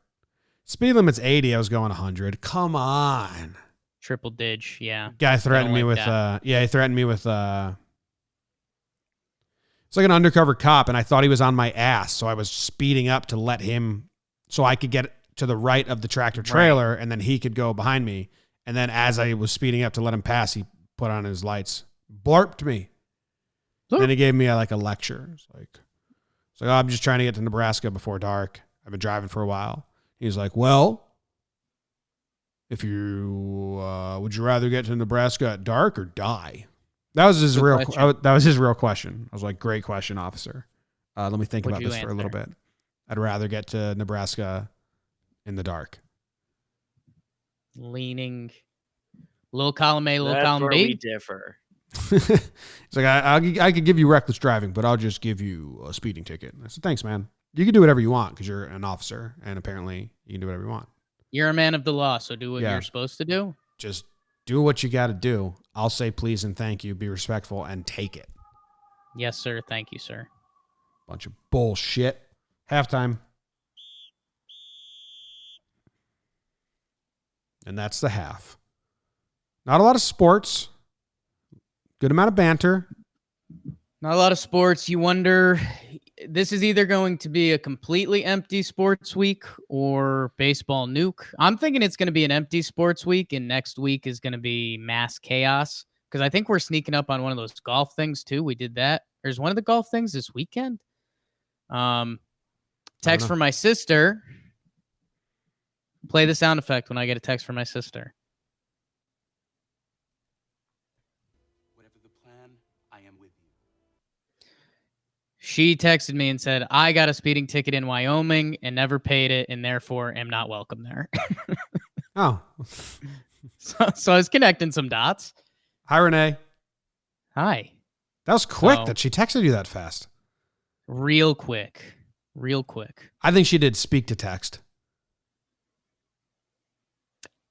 Speed limit's 80. I was going 100. Come on.
Triple dig. Yeah.
Guy threatened me with, he threatened me with, it's like an undercover cop, and I thought he was on my ass, so I was speeding up to let him, so I could get to the right of the tractor trailer, and then he could go behind me. And then as I was speeding up to let him pass, he put on his lights, blurped me. Then he gave me a lecture. It's like, oh, I'm just trying to get to Nebraska before dark. I've been driving for a while. He's like, well, if you would you rather get to Nebraska at dark or die? That was his real question. I was like, great question, officer. Let me think about this for a little bit. I'd rather get to Nebraska in the dark.
Leaning, little column A, little column B.
That's where we differ.
It's like, I could give you reckless driving, but I'll just give you a speeding ticket. I said, thanks, man. You can do whatever you want because you're an officer, and apparently you can do whatever you want.
You're a man of the law, so do what you're supposed to do.
Just do what you got to do. I'll say please and thank you. Be respectful and take it.
Yes, sir. Thank you, sir.
Bunch of bullshit. Halftime. And that's the half. Not a lot of sports. Good amount of banter.
Not a lot of sports. You wonder, this is either going to be a completely empty sports week or baseball nuke. I'm thinking it's going to be an empty sports week, and next week is going to be mass chaos because I think we're sneaking up on one of those golf things too. We did that. There's one of the golf things this weekend. Text from my sister. Play the sound effect when I get a text from my sister. She texted me and said, I got a speeding ticket in Wyoming and never paid it and therefore am not welcome there.
Oh.
So I was connecting some dots.
Hi, Renee.
Hi.
That was quick
So-
that she texted you that fast.
Real quick.
I think she did speak to text.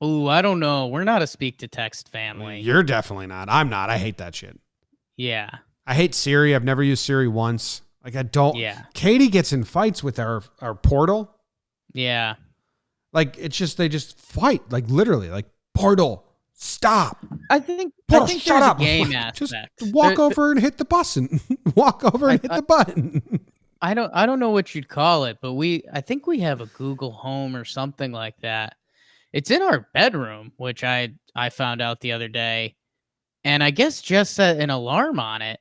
Oh, I don't know. We're not a speak to text family.
You're definitely not. I'm not. I hate that shit.
Yeah.
I hate Siri. I've never used Siri once. Like, I don't.
Yeah.
Katie gets in fights with our portal.
Yeah.
Like, it's just, they just fight. Like, literally. Like, portal, stop.
I think
Portal,
there's
shut
a
up.
game
Just
aspect.
walk over and hit the button. Walk over and hit the button.
I don't know what you'd call it, but I think we have a Google Home or something like that. It's in our bedroom, which I found out the other day, and I guess Jess set an alarm on it,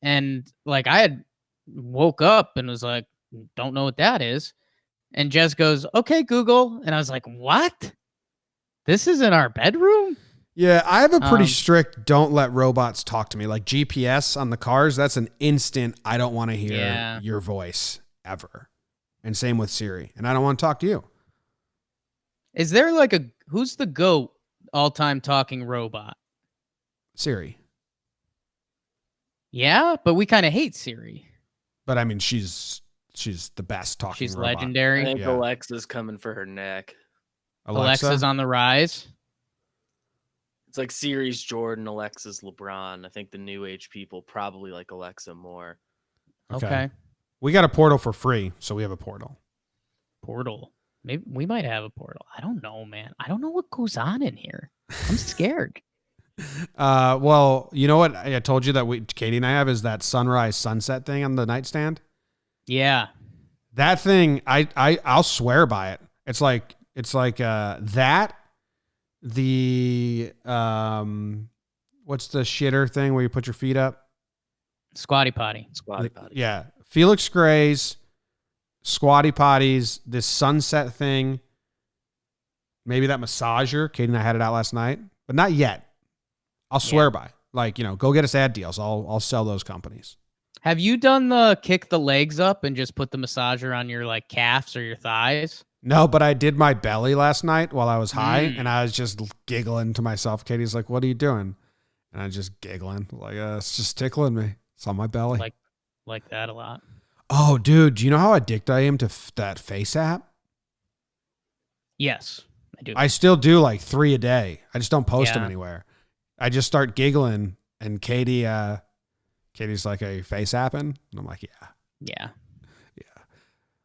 and like I had woke up and was like, don't know what that is, and Jess goes, okay, Google, and I was like, what? This is in our bedroom?
Yeah, I have a pretty strict don't let robots talk to me. Like GPS on the cars, that's an instant, I don't want to hear your voice ever. And same with Siri. And I don't want to talk to you.
Is there like who's the GOAT all-time talking robot?
Siri.
Yeah, but we kind of hate Siri.
But I mean, she's the best talking
She's
robot.
legendary.
I think
Yeah.
Alexa's coming for her neck.
Alexa's on the rise.
It's like Siri's Jordan, Alexa's LeBron. I think the new age people probably like Alexa more.
Okay.
We got a portal for free, so we have a portal.
Portal. Maybe we might have a portal. I don't know, man. I don't know what goes on in here. I'm scared.
Well, you know what I told you that Katie and I have is that sunrise sunset thing on the nightstand.
Yeah.
That thing, I'll swear by it. It's like that. The what's the shitter thing where you put your feet up?
Squatty potty.
Squatty potty.
Yeah, Felix Gray's squatty potties. This sunset thing. Maybe that massager. Katie and I had it out last night, but not yet. I'll swear by. Like, go get us ad deals. I'll sell those companies.
Have you done the kick the legs up and just put the massager on your like calves or your thighs?
No, but I did my belly last night while I was high, and I was just giggling to myself. Katie's like, "What are you doing?" And I was just giggling, like, "It's just tickling me. It's on my belly."
Like that a lot.
Oh, dude, do you know how addicted I am to that Face app?
Yes, I do.
I still do like 3 a day. I just don't post them
Yeah.
anywhere. I just start giggling, and Katie's like, "Are you Face apping?" And I'm like, "Yeah."
Yeah.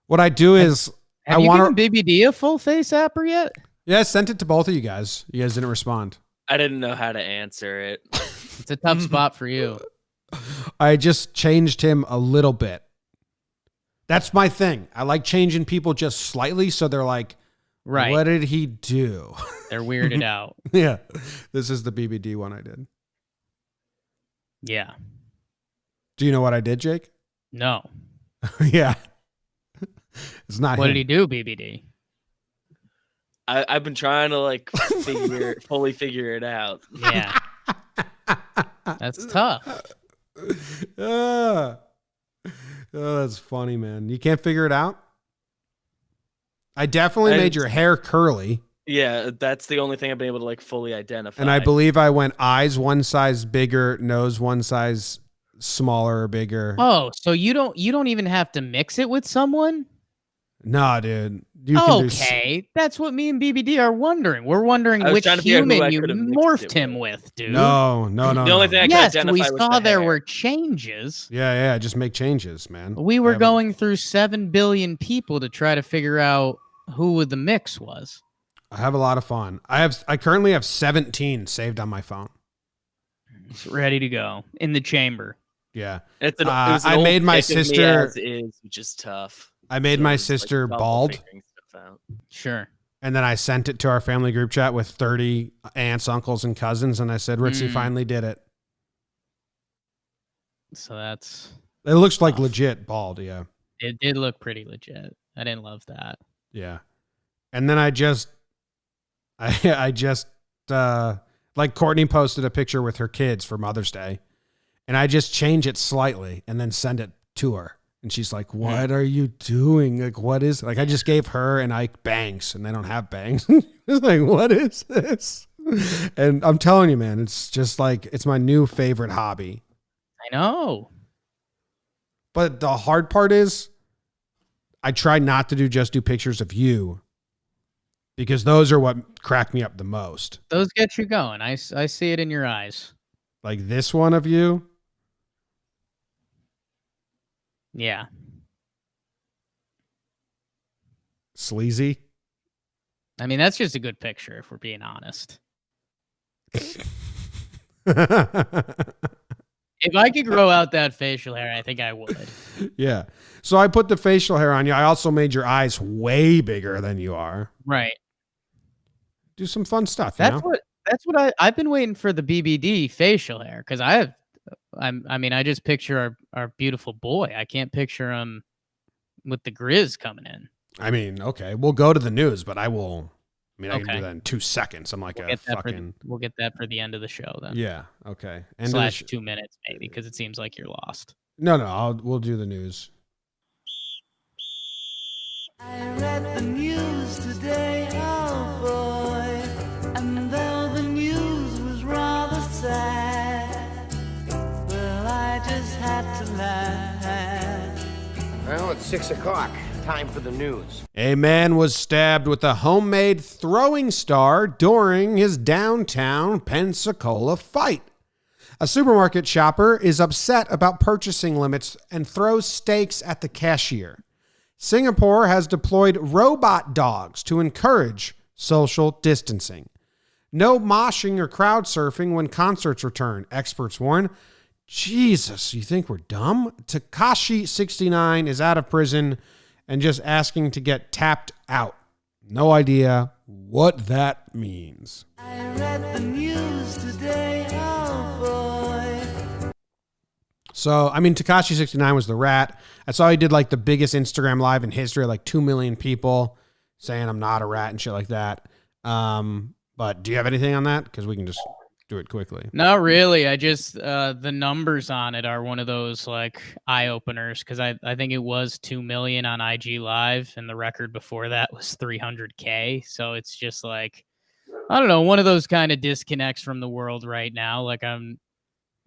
What I do is
Have you given BBD a full face apper yet?
Yeah, I sent it to both of you guys. You guys didn't respond.
I didn't know how to answer it.
It's a tough spot for you.
I just changed him a little bit. That's my thing. I like changing people just slightly so they're like,
Right.
what did he do?
They're weirded out.
Yeah. This is the BBD one I did.
Yeah.
Do you know what I did, Jake?
No.
Yeah. It's not
What
him.
did he do, BBD?
I've been trying to like fully figure it out.
Yeah. That's tough.
Oh, that's funny, man. You can't figure it out? I definitely made your hair curly.
Yeah, that's the only thing I've been able to like fully identify.
And I believe I went eyes one size bigger, nose one size smaller or bigger.
Oh, so you don't even have to mix it with someone?
Nah, dude. You can
Okay, that's what me and BBD are wondering. We're wondering which
trying to figure out who
human
I
you
could've mixed
morphed
it
him with, dude.
No.
The only thing I could
Yes,
identify
we
was
saw
the
there
hair.
were changes.
Yeah. Just make changes, man.
We were going through 7 billion people to try to figure out who the mix was.
I have a lot of fun. I currently have 17 saved on my phone.
It's ready to go in the chamber.
Yeah.
It was an
I
old
made my
pick of me
sister-
as is, which is tough.
I made
So
my
it's, like,
sister
double
bald,
figuring stuff out.
Sure.
and then I sent it to our family group chat with 30 aunts, uncles, and cousins, and I said, Ritzy finally did it.
So that's...
It looks like legit bald, yeah.
It did look pretty legit. I didn't love that.
Yeah. And then I just like Courtney posted a picture with her kids for Mother's Day, and I just change it slightly and then send it to her. And she's like, what are you doing? Like, what is, like, I just gave her and Ike bangs and they don't have bangs. It's like, what is this? And I'm telling you, man, it's just like, it's my new favorite hobby.
I know.
But the hard part is I try not to just do pictures of you because those are what crack me up the most.
Those get you going. I see it in your eyes.
Like this one of you.
Yeah.
Sleazy.
I mean, that's just a good picture if we're being honest. If I could grow out that facial hair, I think I would.
Yeah. So I put the facial hair on you. I also made your eyes way bigger than you are.
Right.
Do some fun stuff.
That's what I've been waiting for, the BBD facial hair, because I just picture our beautiful boy. I can't picture him with the grizz coming in.
I mean, okay, we'll go to the news, but I can do that in 2 seconds. I'm like
we'll get that for the end of the show then.
Yeah. Okay.
/ 2 minutes maybe, because it seems like you're lost.
No, we'll do the news.
I read the news today, oh boy, and though the news was rather sad, well, I just had to laugh.
Well, it's 6 o'clock. Time for the news.
A man was stabbed with a homemade throwing star during his downtown Pensacola fight. A supermarket shopper is upset about purchasing limits and throws steaks at the cashier. Singapore has deployed robot dogs to encourage social distancing. No moshing or crowd surfing when concerts return, experts warn. Jesus, you think we're dumb? Tekashi 69 is out of prison and just asking to get tapped out. No idea what that means.
I read the news today, oh boy.
So, I mean, Tekashi 69 was the rat. I saw he did like the biggest Instagram live in history, like 2 million people saying I'm not a rat and shit like that. But do you have anything on that? Because we can just do it quickly.
Not really. I just the numbers on it are one of those like eye openers, because I think it was 2 million on IG Live, and the record before that was 300K. So it's just like, I don't know, one of those kind of disconnects from the world right now. Like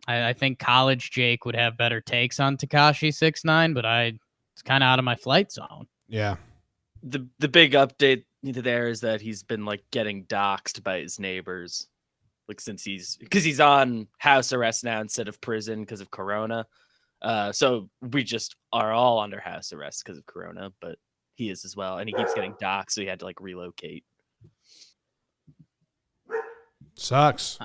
I think college Jake would have better takes on Tekashi 69, but it's kind of out of my flight zone.
Yeah.
The big update there is that he's been like getting doxxed by his neighbors. Like since he's on house arrest now instead of prison because of Corona. So we just are all under house arrest because of Corona, but he is as well. And he keeps getting doxxed, so he had to like relocate.
Sucks.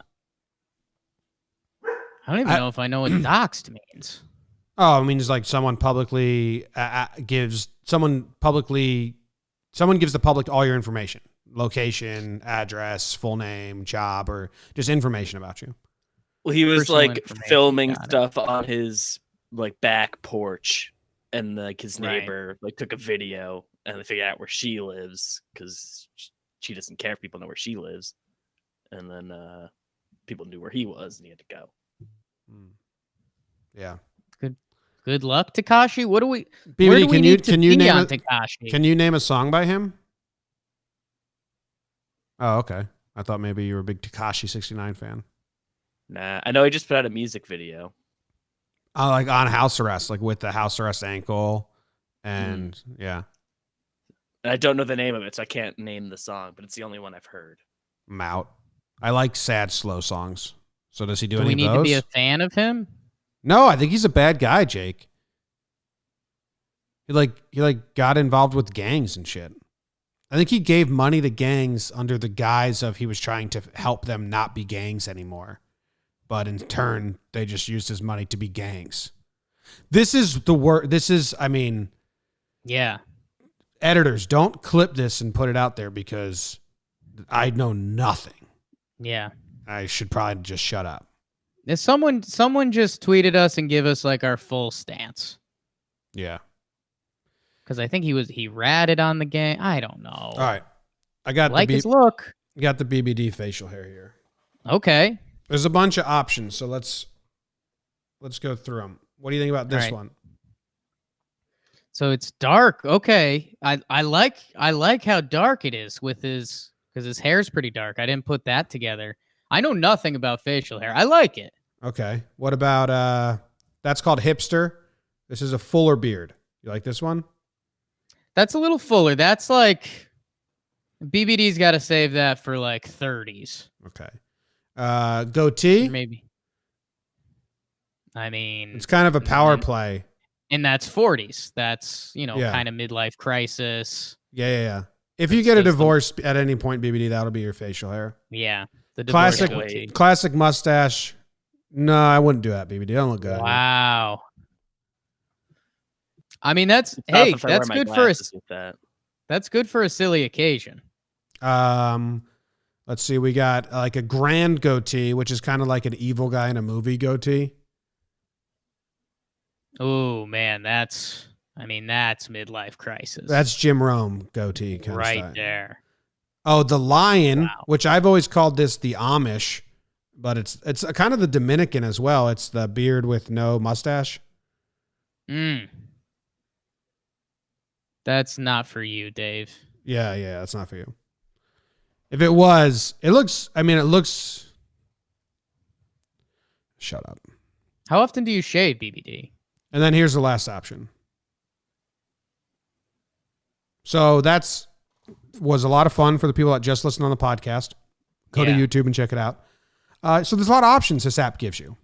I don't even know if I know what doxed means.
Oh, I mean, it's like someone publicly gives the public all your information. Location, address, full name, job, or just information about you.
Well, he was
Personal
like
information.
filming
Got it.
stuff on his like back porch, and like his
Right.
neighbor like took a video, and they figured out where she lives because she doesn't care if people know where she lives. And then people knew where he was, and he had to go.
Yeah.
Good luck, Tekashi. What do we?
BBD,
Where do we need to be
name
on
a,
Tekashi?
Can you name a song by him? Oh, okay. I thought maybe you were a big Tekashi 69 fan.
Nah, I know he just put out a music video.
Like on house arrest, like with the house arrest ankle, and yeah,
And I don't know the name of it, so I can't name the song, but it's the only one I've heard.
I'm out. I like sad, slow songs. So does he do
Do
any
we
of
need
those?
to be a fan of him?
No, I think he's a bad guy, Jake. He got involved with gangs and shit. I think he gave money to gangs under the guise of he was trying to help them not be gangs anymore. But in turn, they just used his money to be gangs. This is the word.
Yeah.
Editors, don't clip this and put it out there because I know nothing.
Yeah.
I should probably just shut up.
If someone just tweeted us and give us like our full stance.
Yeah.
Because I think he ratted on the gang. I don't know.
All right. I got
his look.
got the BBD facial hair here.
Okay.
There's a bunch of options, so let's go through them. What do you think about this
All right.
one?
So it's dark. Okay. I like how dark it is with his, because his hair's pretty dark. I didn't put that together. I know nothing about facial hair. I like it.
Okay. What about that's called hipster. This is a fuller beard. You like this one?
That's a little fuller. That's like BBD's got to save that for like 30s.
Okay. Goatee.
Maybe. I mean,
It's kind of a power play.
And that's 40s. That's,
Yeah.
kind of midlife crisis.
Yeah. If
That's
you get a
just
divorce at any point, BBD, that'll be your facial hair.
Yeah. The divorce goatee.
Classic mustache. No, I wouldn't do that, BBD. Don't look good.
Wow. I mean, that's
It's tough if I wear
that's
my
good for
glasses with that.
that's good for a silly occasion.
Let's see. We got like a grand goatee, which is kind of like an evil guy in a movie goatee.
Oh man, that's midlife crisis.
That's Jim Rome goatee kind of
right
style.
there.
Oh, the lion,
Wow.
which I've always called this the Amish, but it's kind of the Dominican as well. It's the beard with no mustache.
That's not for you, Dave.
Yeah, that's not for you. If it was, it looks. Shut up.
How often do you shave, BBD?
And then here's the last option. So was a lot of fun for the people that just listen on the podcast. Go to
Yeah.
YouTube and check it out. So there's a lot of options this app gives you.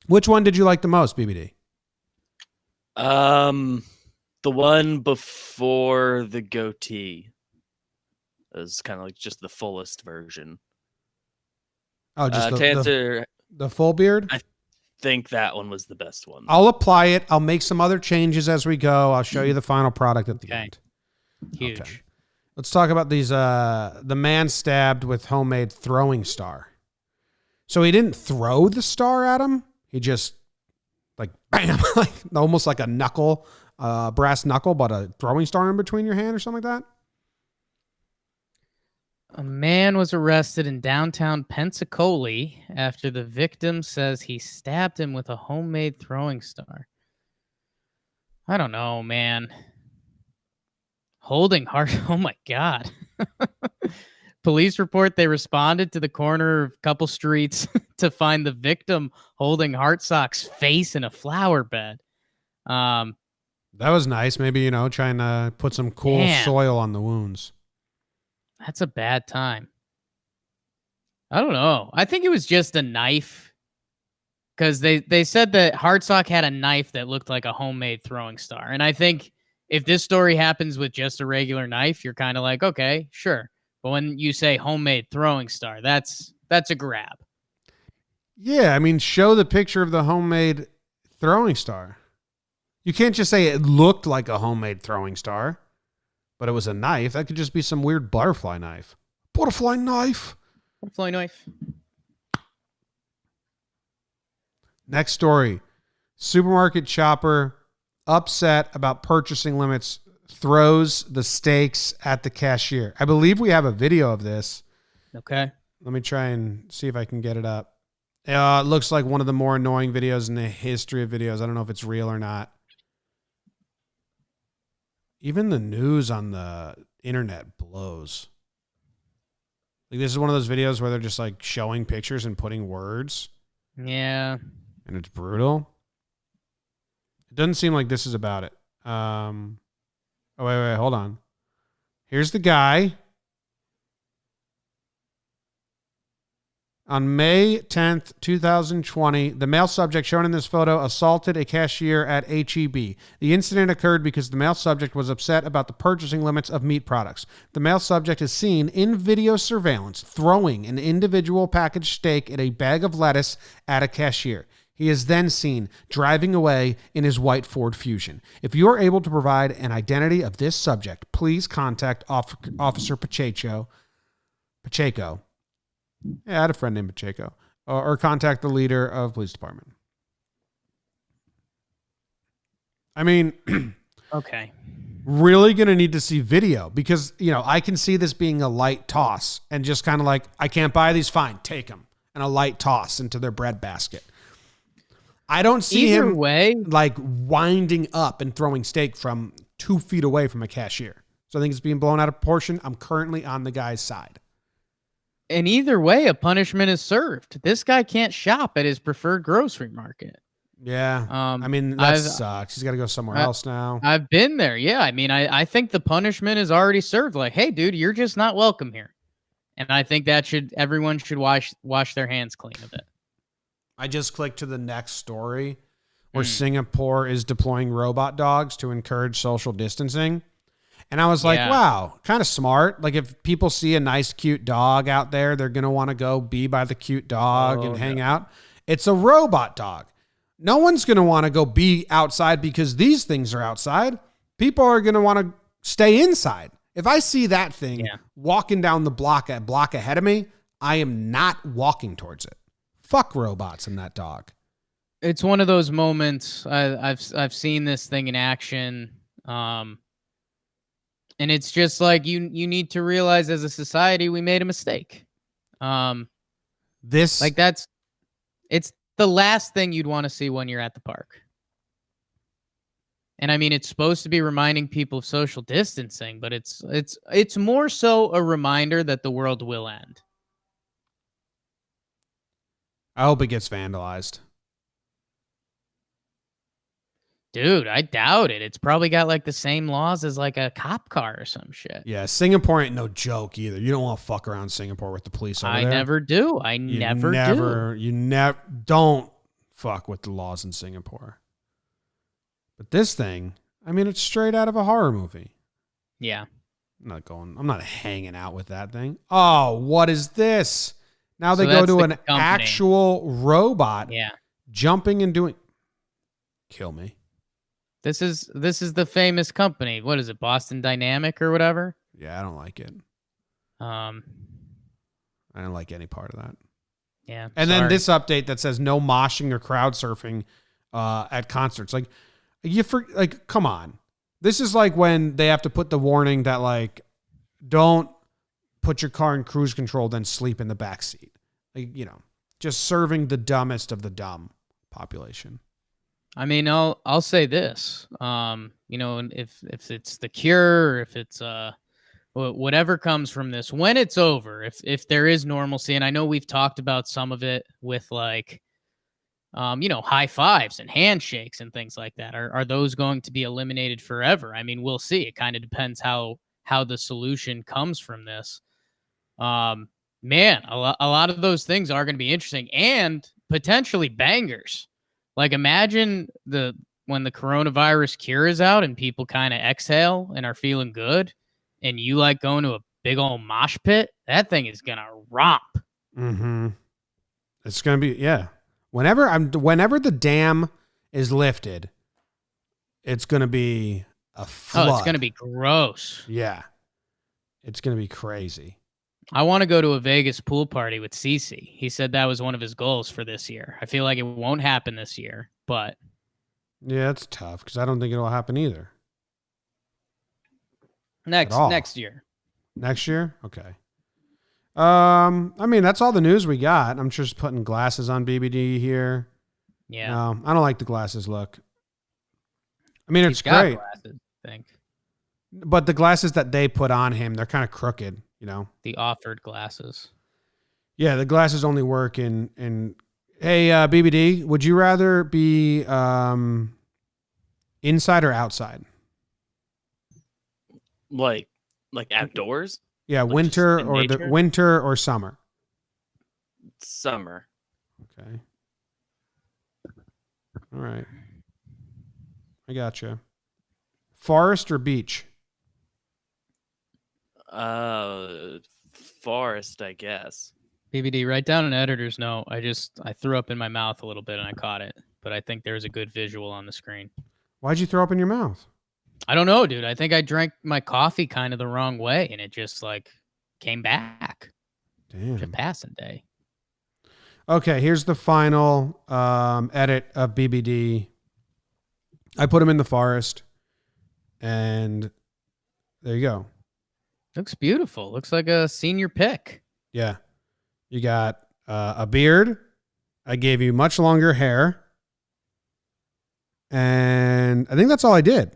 Which one did you like the most, BBD?
The one before the goatee is kind of like just the fullest version.
Oh, just
To answer,
the full beard?
I think that one was the best one.
I'll apply it. I'll make some other changes as we go. I'll show you the final product at the
Okay.
end.
Huge.
Okay. Let's talk about these. The man stabbed with homemade throwing star. So he didn't throw the star at him. He just like bam, like almost like a knuckle, brass knuckle, but a throwing star in between your hand or something like that.
A man was arrested in downtown Pensacola after the victim says he stabbed him with a homemade throwing star. I don't know, man. Holding heart. Oh my God. Police report they responded to the corner of a couple streets to find the victim holding Hartsock's face in a flower bed.
That was nice. Maybe, trying to put some cool
Damn.
soil on the wounds.
That's a bad time. I don't know. I think it was just a knife. Because they said that Hartsock had a knife that looked like a homemade throwing star. And I think if this story happens with just a regular knife, you're kind of like, okay, sure. But when you say homemade throwing star, that's a grab.
Yeah, I mean, show the picture of the homemade throwing star. You can't just say it looked like a homemade throwing star, but it was a knife. That could just be some weird butterfly knife. Butterfly knife.
Butterfly knife.
Next story. Supermarket shopper upset about purchasing limits throws the steaks at the cashier. I believe we have a video of this.
Okay.
Let me try and see if I can get it up. It looks like one of the more annoying videos in the history of videos. I don't know if it's real or not. Even the news on the internet blows. Like, this is one of those videos where they're just like showing pictures and putting words.
Yeah.
And it's brutal. It doesn't seem like this is about it. Oh, wait, hold on. Here's the guy. On May 10th, 2020, the male subject shown in this photo assaulted a cashier at H-E-B. The incident occurred because the male subject was upset about the purchasing limits of meat products. The male subject is seen in video surveillance throwing an individual packaged steak at a bag of lettuce at a cashier. He is then seen driving away in his white Ford Fusion. If you are able to provide an identity of this subject, please contact Officer Pacheco. Yeah, I had a friend named Pacheco. Or contact the leader of police department. I mean,
Okay.
really going to need to see video because, I can see this being a light toss and just kind of like, I can't buy these, fine, take them. And a light toss into their bread basket. I don't see
Either
him
way,
like winding up and throwing steak from 2 feet away from a cashier. So I think it's being blown out of proportion. I'm currently on the guy's side.
and either way, a punishment is served. This guy can't shop at his preferred grocery market.
Yeah.
Um,
I mean, that
I've-
sucks. He's got to go somewhere else now.
I've been there. Yeah. I mean, I think the punishment is already served. Like, hey, dude, you're just not welcome here. And I think that everyone should wash their hands clean of it.
I just clicked to the next story where Singapore is deploying robot dogs to encourage social distancing. And I was like,
Yeah.
wow, kind of smart. Like if people see a nice, cute dog out there, they're going to want to go be by the cute dog and hang out. It's a robot dog. No one's going to want to go be outside because these things are outside. People are going to want to stay inside. If I see that thing walking down the block ahead of me, I am not walking towards it. Fuck robots and that dog.
It's one of those moments. I've seen this thing in action. And it's just like you need to realize as a society we made a mistake.
It's
The last thing you'd want to see when you're at the park. And I mean, it's supposed to be reminding people of social distancing, but it's more so a reminder that the world will end.
I hope it gets vandalized.
Dude, I doubt it. It's probably got like the same laws as like a cop car or some shit.
Yeah, Singapore ain't no joke either. You don't want to fuck around Singapore with the police over there.
Never do.
You never don't fuck with the laws in Singapore. But this thing, I mean, it's straight out of a horror movie.
Yeah.
I'm not hanging out with that thing. Oh, what is this? Now
So
they go
that's
to
the
an
company.
actual robot
Yeah.
jumping and doing. Kill me.
This is the famous company. What is it? Boston Dynamic or whatever?
Yeah, I don't like it. I don't like any part of that.
Yeah.
And then this update that says no moshing or crowd surfing at concerts. Like, come on. This is like when they have to put the warning that like, don't put your car in cruise control, then sleep in the back seat. Like, just serving the dumbest of the dumb population.
I mean, I'll say this. If it's the cure, or if it's whatever comes from this, when it's over, if there is normalcy, and I know we've talked about some of it with like, high fives and handshakes and things like that. Are those going to be eliminated forever? I mean, we'll see. It kind of depends how the solution comes from this. Man, a lot of those things are going to be interesting and potentially bangers. Like imagine when the coronavirus cure is out and people kind of exhale and are feeling good, and you like going to a big old mosh pit. That thing is gonna romp.
Mm-hmm. It's gonna be Whenever the dam is lifted, it's gonna be a flood.
Oh, it's gonna be gross.
Yeah, it's gonna be crazy.
I want to go to a Vegas pool party with Cece. He said that was one of his goals for this year. I feel like it won't happen this year, but
yeah, it's tough because I don't think it'll happen either.
Next year.
Next year? Okay. I mean, that's all the news we got. I'm just putting glasses on BBD here.
Yeah.
No, I don't like the glasses look. I mean, it's
He's got
great.
glasses, I think.
But the glasses that they put on him, they're kind of crooked,
The offered glasses.
Yeah, the glasses only work in Hey, BBD, would you rather be inside or outside?
Like outdoors?
Yeah,
Like
winter
just in
or
nature?
winter or summer.
Summer.
Okay. All right. I gotcha. Forest or beach?
Forest, I guess.
BBD, write down an editor's note. I threw up in my mouth a little bit and I caught it, but I think there's a good visual on the screen.
Why'd you throw up in your mouth?
I don't know, dude. I think I drank my coffee kind of the wrong way and it just like came back. It's a
Damn.
passing day.
Okay, here's the final edit of BBD. I put him in the forest, and there you go.
Looks beautiful. Looks like a senior pick.
Yeah. You got a beard. I gave you much longer hair. And I think that's all I did.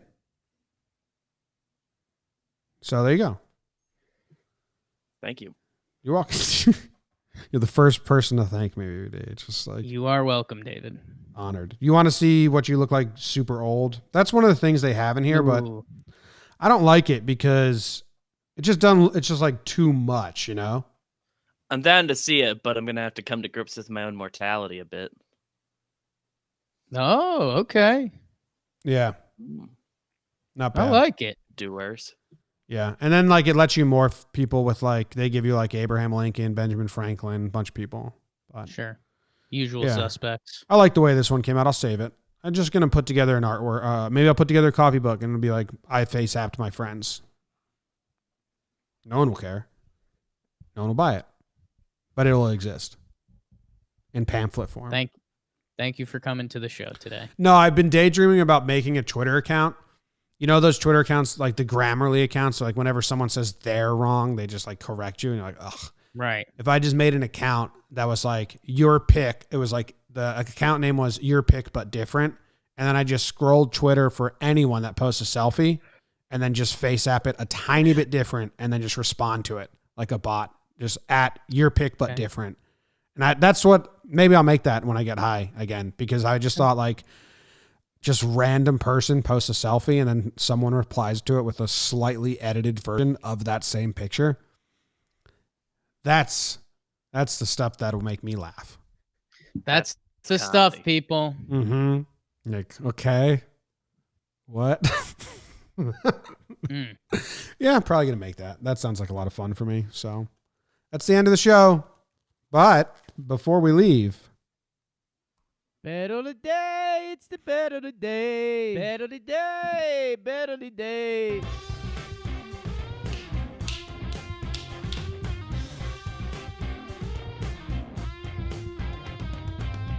So there you go.
Thank you.
You're welcome. You're the first person to thank me today. It's just like
You are welcome, David.
honored. You want to see what you look like super old? That's one of the things they have in here, but
Ooh.
I don't like it because it's just like too much, you know?
I'm down to see it, but I'm gonna have to come to grips with my own mortality a bit.
Oh, okay.
Yeah. Not bad.
I like it.
Do worse.
Yeah. And then like it lets you morph people with like, they give you like Abraham Lincoln, Benjamin Franklin, a bunch of people. But
Sure. Usual
Yeah.
suspects.
I like the way this one came out. I'll save it. I'm just going to put together an artwork. Maybe I'll put together a coffee book and it'll be like, I face apped my friends. No one will care. No one will buy it. But it'll exist in pamphlet form.
Thank you for coming to the show today.
No, I've been daydreaming about making a Twitter account. You know those Twitter accounts, like the Grammarly accounts? So like whenever someone says they're wrong, they just like correct you. And you're like, ugh.
Right.
If I just made an account that was like your pick, it was like the account name was your pick but different. And then I just scrolled Twitter for anyone that posts a selfie and then just face app it a tiny bit different and then just respond to it like a bot. Just at your pick but different. And that's what, maybe I'll make that when I get high again, because I just thought like just random person posts a selfie and then someone replies to it with a slightly edited version of that same picture. That's the stuff that'll make me laugh.
That's the
comedy.
stuff, people.
Mm-hmm. Like, okay. What? Yeah, I'm probably going to make that. That sounds like a lot of fun for me. So that's the end of the show. But before we leave,
Bet of the day, it's the bet of the day. Bet of the day, bet of the day.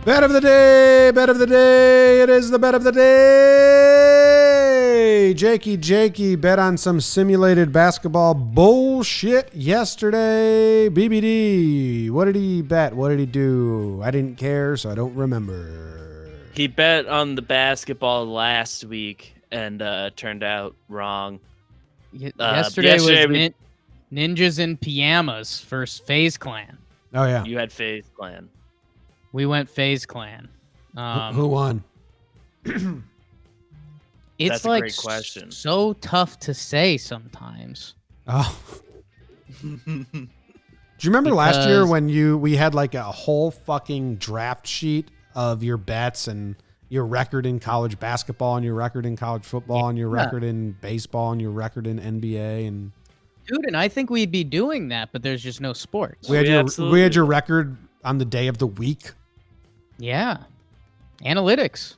bet of the day, bet of the day. It is the bet of the day. Jakey bet on some simulated basketball bullshit yesterday. BBD, what did he bet? What did he do? I didn't care, so I don't remember.
He bet on the basketball last week and turned out wrong.
Yesterday was
yesterday
Ninjas in Pajamas versus FaZe Clan.
Oh, yeah.
You had FaZe Clan.
We went FaZe Clan.
Who won?
It's
That's a
like
great question.
So tough to say sometimes.
Oh. Do you remember last year when we had like a whole fucking draft sheet of your bets and your record in college basketball and your record in college football and your record in baseball and your record in NBA and
Dude, and I think we'd be doing that, but there's just no sports.
we had your record on the day of the week.
Yeah. Analytics.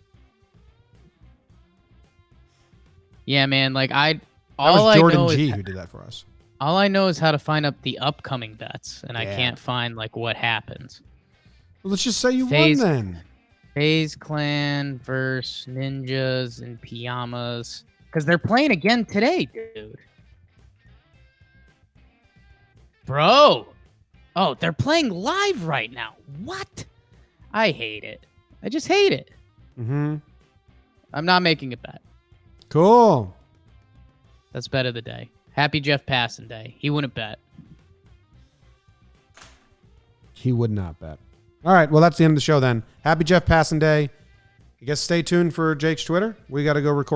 Yeah, man. Like
That was Jordan G who did that for us.
all I know is how to find up the upcoming bets, and I
Yeah.
can't find like what happens.
Well, let's just say you
FaZe-
won then.
FaZe Clan versus Ninjas in Pajamas. Because they're playing again today, dude. Bro. Oh, they're playing live right now. What? I hate it. I just hate it.
Mm-hmm.
I'm not making a bet.
Cool.
That's bet of the day. Happy Jeff Passan Day. He wouldn't bet.
He would not bet. All right. Well, that's the end of the show then. Happy Jeff Passan Day. I guess stay tuned for Jake's Twitter. We got to go record